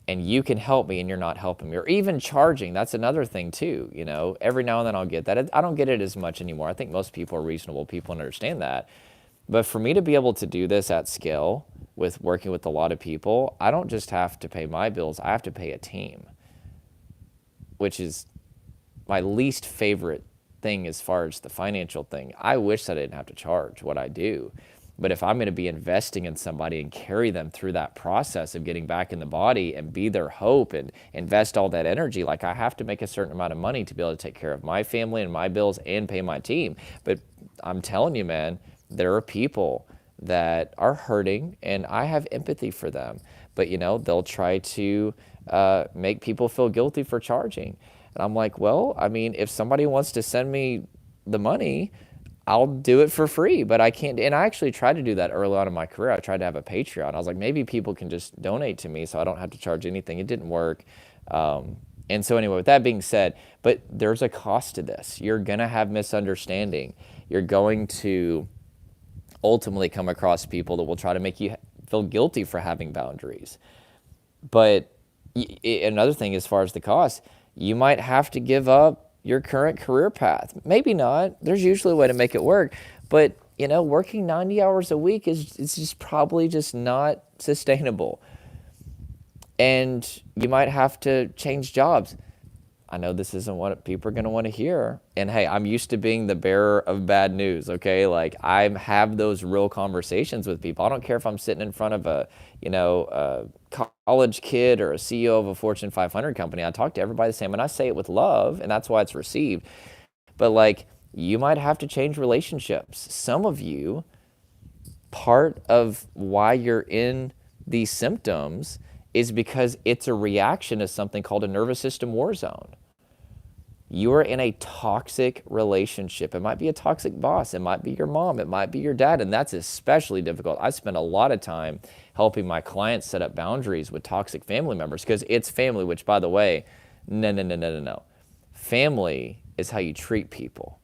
[SPEAKER 1] and you can help me and you're not helping me. Or even charging, that's another thing too. Every now and then I'll get that. I don't get it as much anymore. I think most people are reasonable people and understand that. But for me to be able to do this at scale with working with a lot of people, I don't just have to pay my bills, I have to pay a team, which is my least favorite thing as far as the financial thing. I wish that I didn't have to charge what I do. But if I'm going to be investing in somebody and carry them through that process of getting back in the body and be their hope and invest all that energy, I have to make a certain amount of money to be able to take care of my family and my bills and pay my team. But I'm telling you, man, there are people that are hurting, and I have empathy for them. But, they'll try to make people feel guilty for charging. And I'm like, well, if somebody wants to send me the money, I'll do it for free, but I can't. And I actually tried to do that early on in my career. I tried to have a Patreon. I was like, maybe people can just donate to me so I don't have to charge anything. It didn't work. And so anyway, with that being said, but there's a cost to this. You're going to have misunderstanding. You're going to ultimately come across people that will try to make you feel guilty for having boundaries. But another thing, as far as the cost, you might have to give up your current career path. Maybe not. There's usually a way to make it work. But, working 90 hours a week is just probably just not sustainable. And you might have to change jobs. I know this isn't what people are going to want to hear. And hey, I'm used to being the bearer of bad news, okay? Like I have those real conversations with people. I don't care if I'm sitting in front of a, a college kid or a CEO of a Fortune 500 company. I talk to everybody the same and I say it with love, and that's why it's received. But like, you might have to change relationships. Some of you, part of why you're in these symptoms is because it's a reaction to something called a nervous system war zone. You are in a toxic relationship. It might be a toxic boss. It might be your mom. It might be your dad. And that's especially difficult. I spend a lot of time helping my clients set up boundaries with toxic family members because it's family, which, by the way, no. Family is how you treat people.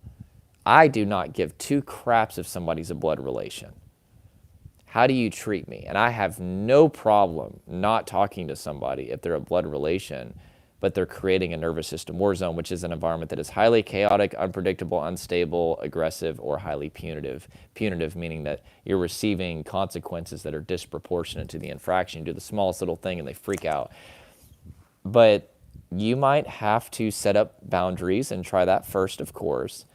[SPEAKER 1] I do not give two craps if somebody's a blood relation. How do you treat me? And I have no problem not talking to somebody if they're a blood relation, but they're creating a nervous system war zone, which is an environment that is highly chaotic, unpredictable, unstable, aggressive, or highly punitive. Punitive meaning that you're receiving consequences that are disproportionate to the infraction. You do the smallest little thing and they freak out. But you might have to set up boundaries and try that first, of course.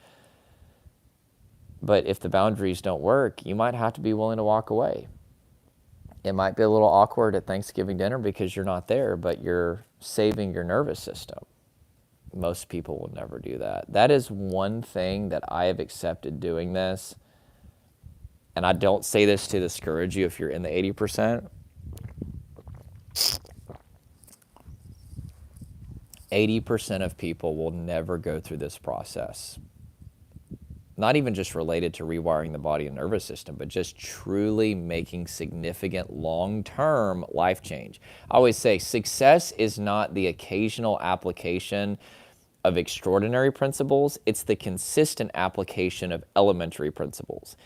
[SPEAKER 1] But if the boundaries don't work, you might have to be willing to walk away. It might be a little awkward at Thanksgiving dinner because you're not there, but you're saving your nervous system. Most people will never do that. That is one thing that I have accepted doing this. And I don't say this to discourage you if you're in the 80%. 80% of people will never go through this process. Not even just related to rewiring the body and nervous system, but just truly making significant long-term life change. I always say success is not the occasional application of extraordinary principles. It's the consistent application of elementary principles.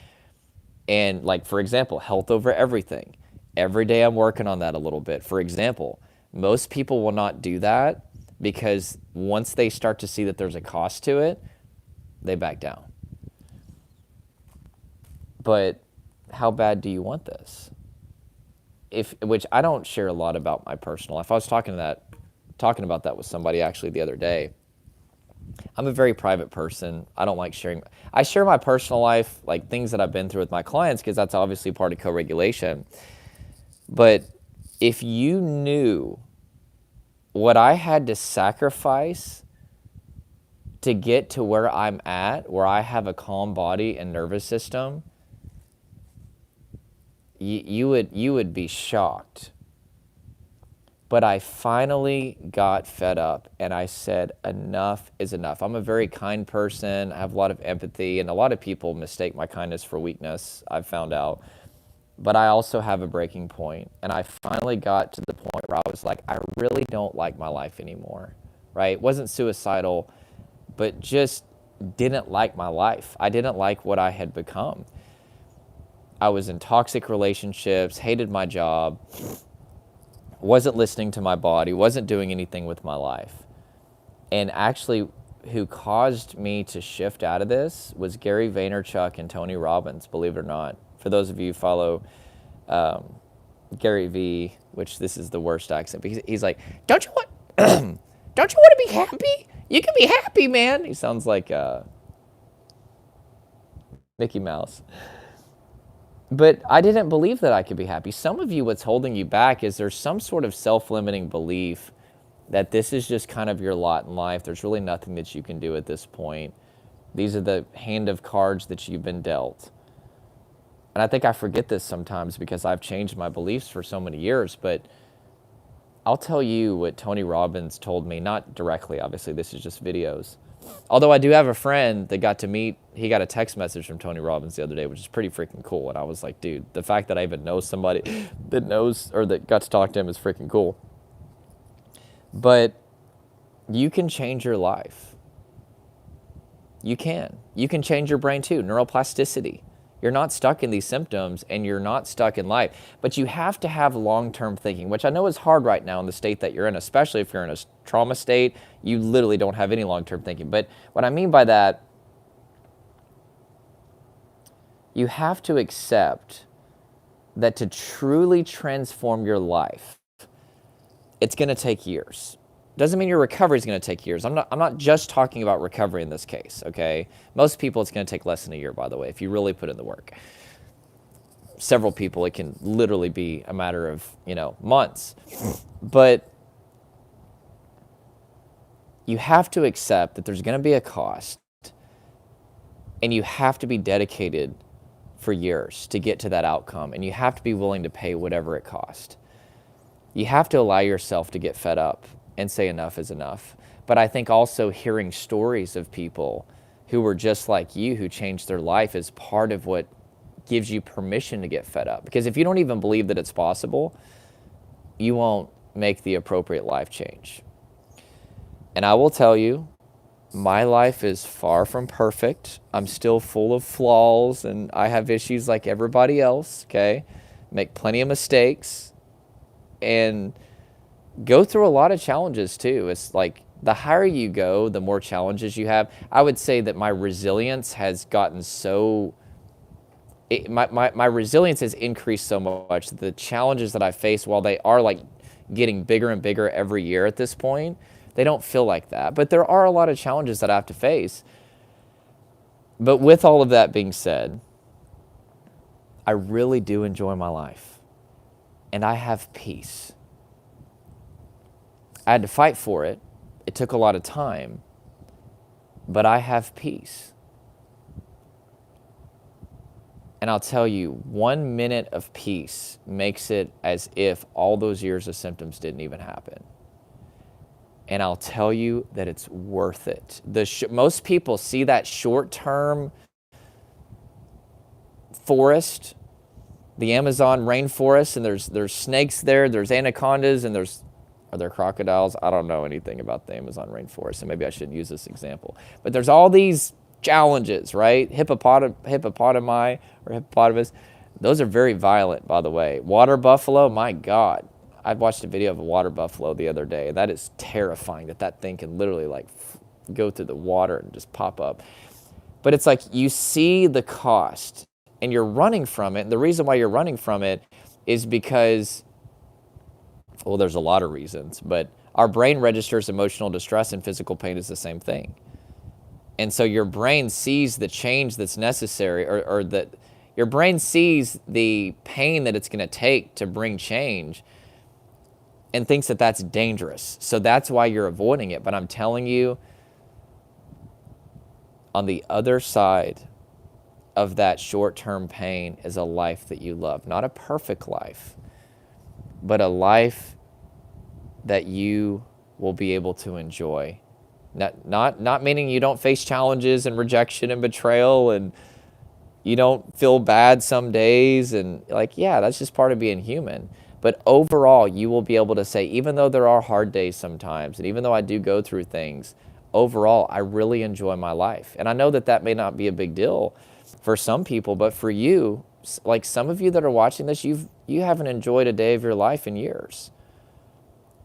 [SPEAKER 1] And like, for example, health over everything. Every day I'm working on that a little bit. For example, most people will not do that because once they start to see that there's a cost to it, they back down. But how bad do you want this? Which I don't share a lot about my personal life. I was talking about that with somebody actually the other day. I'm a very private person. I don't like sharing. I share my personal life, like things that I've been through with my clients, because that's obviously part of co-regulation. But if you knew what I had to sacrifice to get to where I'm at, where I have a calm body and nervous system, you would be shocked. But I finally got fed up and I said, enough is enough. I'm a very kind person. I have a lot of empathy, and a lot of people mistake my kindness for weakness, I've found out. But I also have a breaking point. And I finally got to the point where I was like, I really don't like my life anymore, right? It wasn't suicidal, but just didn't like my life. I didn't like what I had become. I was in toxic relationships, hated my job, wasn't listening to my body, wasn't doing anything with my life. And actually, who caused me to shift out of this was Gary Vaynerchuk and Tony Robbins, believe it or not. For those of you who follow Gary V, which this is the worst accent, because he's like, don't you want to be happy? You can be happy, man. He sounds like Mickey Mouse. But I didn't believe that I could be happy. Some of you, what's holding you back is there's some sort of self-limiting belief that this is just kind of your lot in life. There's really nothing that you can do at this point. These are the hand of cards that you've been dealt. And I think I forget this sometimes because I've changed my beliefs for so many years. But I'll tell you what Tony Robbins told me, not directly, obviously, this is just videos. Although I do have a friend that got to meet, he got a text message from Tony Robbins the other day, which is pretty freaking cool. And I was like, dude, the fact that I even know somebody that knows or that got to talk to him is freaking cool. But you can change your life. You can. You can change your brain too, neuroplasticity. You're not stuck in these symptoms and you're not stuck in life. But you have to have long-term thinking, which I know is hard right now in the state that you're in, especially if you're in a trauma state. You literally don't have any long-term thinking. But what I mean by that, you have to accept that to truly transform your life, it's going to take years. Doesn't mean your recovery is going to take years. I'm not just talking about recovery in this case, okay? Most people, it's going to take less than a year, by the way, if you really put in the work. Several people, it can literally be a matter of, months. But you have to accept that there's going to be a cost, and you have to be dedicated for years to get to that outcome, and you have to be willing to pay whatever it costs. You have to allow yourself to get fed up and say enough is enough. But I think also hearing stories of people who were just like you, who changed their life, is part of what gives you permission to get fed up. Because if you don't even believe that it's possible, you won't make the appropriate life change. And I will tell you, my life is far from perfect. I'm still full of flaws, and I have issues like everybody else, okay? Make plenty of mistakes and go through a lot of challenges too. It's like the higher you go, the more challenges you have. I would say that my resilience has gotten my resilience has increased so much that the challenges that I face, while they are like getting bigger and bigger every year at this point, they don't feel like that. But there are a lot of challenges that I have to face. But with all of that being said, I really do enjoy my life, and I have peace. I had to fight for it. It took a lot of time, but I have peace. And I'll tell you, 1 minute of peace makes it as if all those years of symptoms didn't even happen. And I'll tell you that it's worth it. Most people see that short-term forest, the Amazon rainforest, and there's snakes there, there's anacondas, and are there crocodiles? I don't know anything about the Amazon rainforest, so maybe I shouldn't use this example. But there's all these challenges, right? Hippopotami or hippopotamus. Those are very violent, by the way. Water buffalo, my God. I watched a video of a water buffalo the other day. That is terrifying, that thing can literally like go through the water and just pop up. But it's like you see the cost and you're running from it. And the reason why you're running from it is because, well, there's a lot of reasons, but our brain registers emotional distress, and physical pain is the same thing. And so your brain sees the change that's necessary, or that your brain sees the pain that it's going to take to bring change, and thinks that that's dangerous. So that's why you're avoiding it. But I'm telling you, on the other side of that short-term pain is a life that you love. Not a perfect life, but a life that you will be able to enjoy. Not meaning you don't face challenges and rejection and betrayal, and you don't feel bad some days, and that's just part of being human. But overall, you will be able to say, even though there are hard days sometimes, and even though I do go through things, overall, I really enjoy my life. And I know that may not be a big deal for some people, but for you, like some of you that are watching this, you haven't enjoyed a day of your life in years.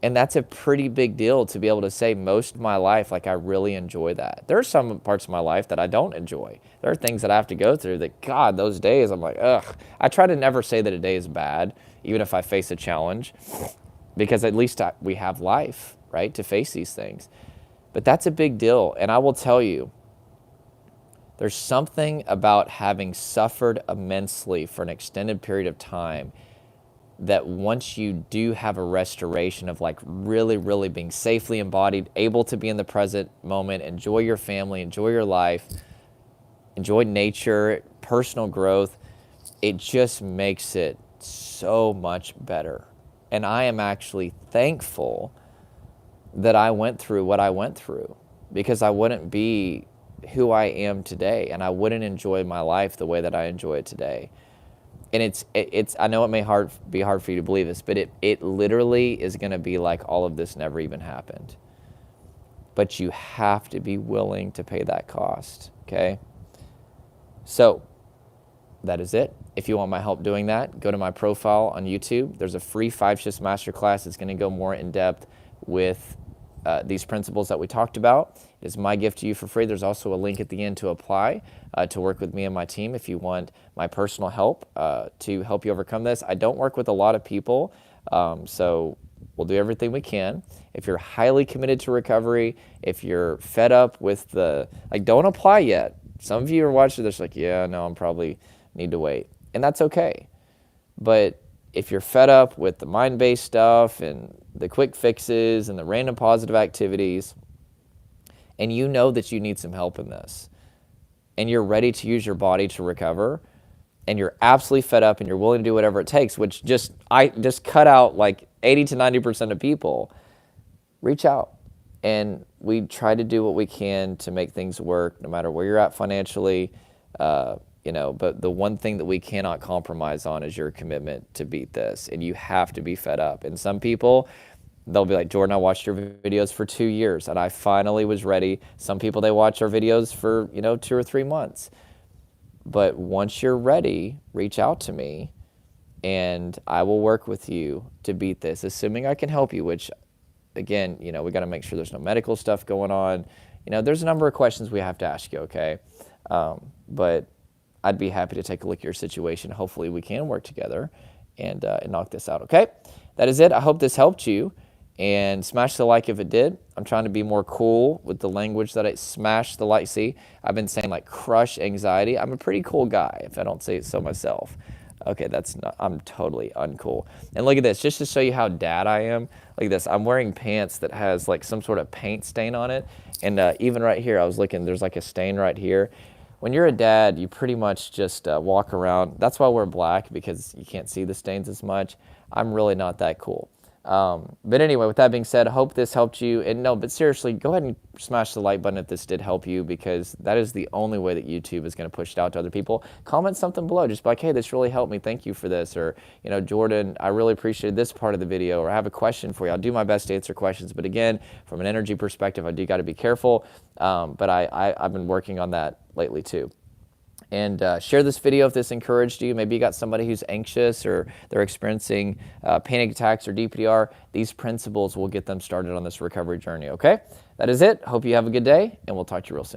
[SPEAKER 1] And that's a pretty big deal to be able to say most of my life, like I really enjoy that. There are some parts of my life that I don't enjoy. There are things that I have to go through that, God, those days, I'm like, ugh. I try to never say that a day is bad, even if I face a challenge, because at least we have life, right, to face these things. But that's a big deal. And I will tell you, there's something about having suffered immensely for an extended period of time that once you do have a restoration of like really, really being safely embodied, able to be in the present moment, enjoy your family, enjoy your life, enjoy nature, personal growth, it just makes it so much better. And I am actually thankful that I went through what I went through, because I wouldn't be who I am today, and I wouldn't enjoy my life the way that I enjoy it today. And it's I know it may be hard for you to believe this, but it literally is going to be like all of this never even happened. But you have to be willing to pay that cost, okay? So that is it. If you want my help doing that, go to my profile on YouTube. There's a free 5-Shifts Masterclass that's going to go more in depth with these principles that we talked about. It is my gift to you for free. There's also a link at the end to apply to work with me and my team if you want my personal help to help you overcome this. I don't work with a lot of people, so we'll do everything we can. If you're highly committed to recovery, if you're fed up with don't apply yet. Some of you are watching this like, yeah, no, I'm probably need to wait. And that's okay. But if you're fed up with the mind-based stuff and the quick fixes and the random positive activities, and you know that you need some help in this, and you're ready to use your body to recover, and you're absolutely fed up and you're willing to do whatever it takes, which I just cut out like 80 to 90% of people, reach out. And we try to do what we can to make things work, no matter where you're at financially, but the one thing that we cannot compromise on is your commitment to beat this. And you have to be fed up. And some people, they'll be like, Jordan, I watched your videos for 2 years and I finally was ready. Some people, they watch our videos for, 2 or 3 months. But once you're ready, reach out to me and I will work with you to beat this, assuming I can help you, which again, we got to make sure there's no medical stuff going on. There's a number of questions we have to ask you, okay? But I'd be happy to take a look at your situation. Hopefully we can work together and knock this out, okay? That is it. I hope this helped you. And smash the like if it did. I'm trying to be more cool with the language that I smash the like. See, I've been saying like crush anxiety. I'm a pretty cool guy if I don't say it so myself. Okay, I'm totally uncool. And look at this, just to show you how dad I am. Look at this, I'm wearing pants that has like some sort of paint stain on it. And even right here, I was looking, there's like a stain right here. When you're a dad, you pretty much just walk around. That's why we're black, because you can't see the stains as much. I'm really not that cool. But anyway, with that being said, I hope this helped you. And no, but seriously, go ahead and smash the like button if this did help you, because that is the only way that YouTube is going to push it out to other people. Comment something below, just like, hey, this really helped me. Thank you for this. Or, Jordan, I really appreciated this part of the video, or I have a question for you. I'll do my best to answer questions. But again, from an energy perspective, I do got to be careful. But I've been working on that lately too. And share this video if this encouraged you. Maybe you got somebody who's anxious or they're experiencing panic attacks or DPDR. These principles will get them started on this recovery journey, okay? That is it. Hope you have a good day, and we'll talk to you real soon.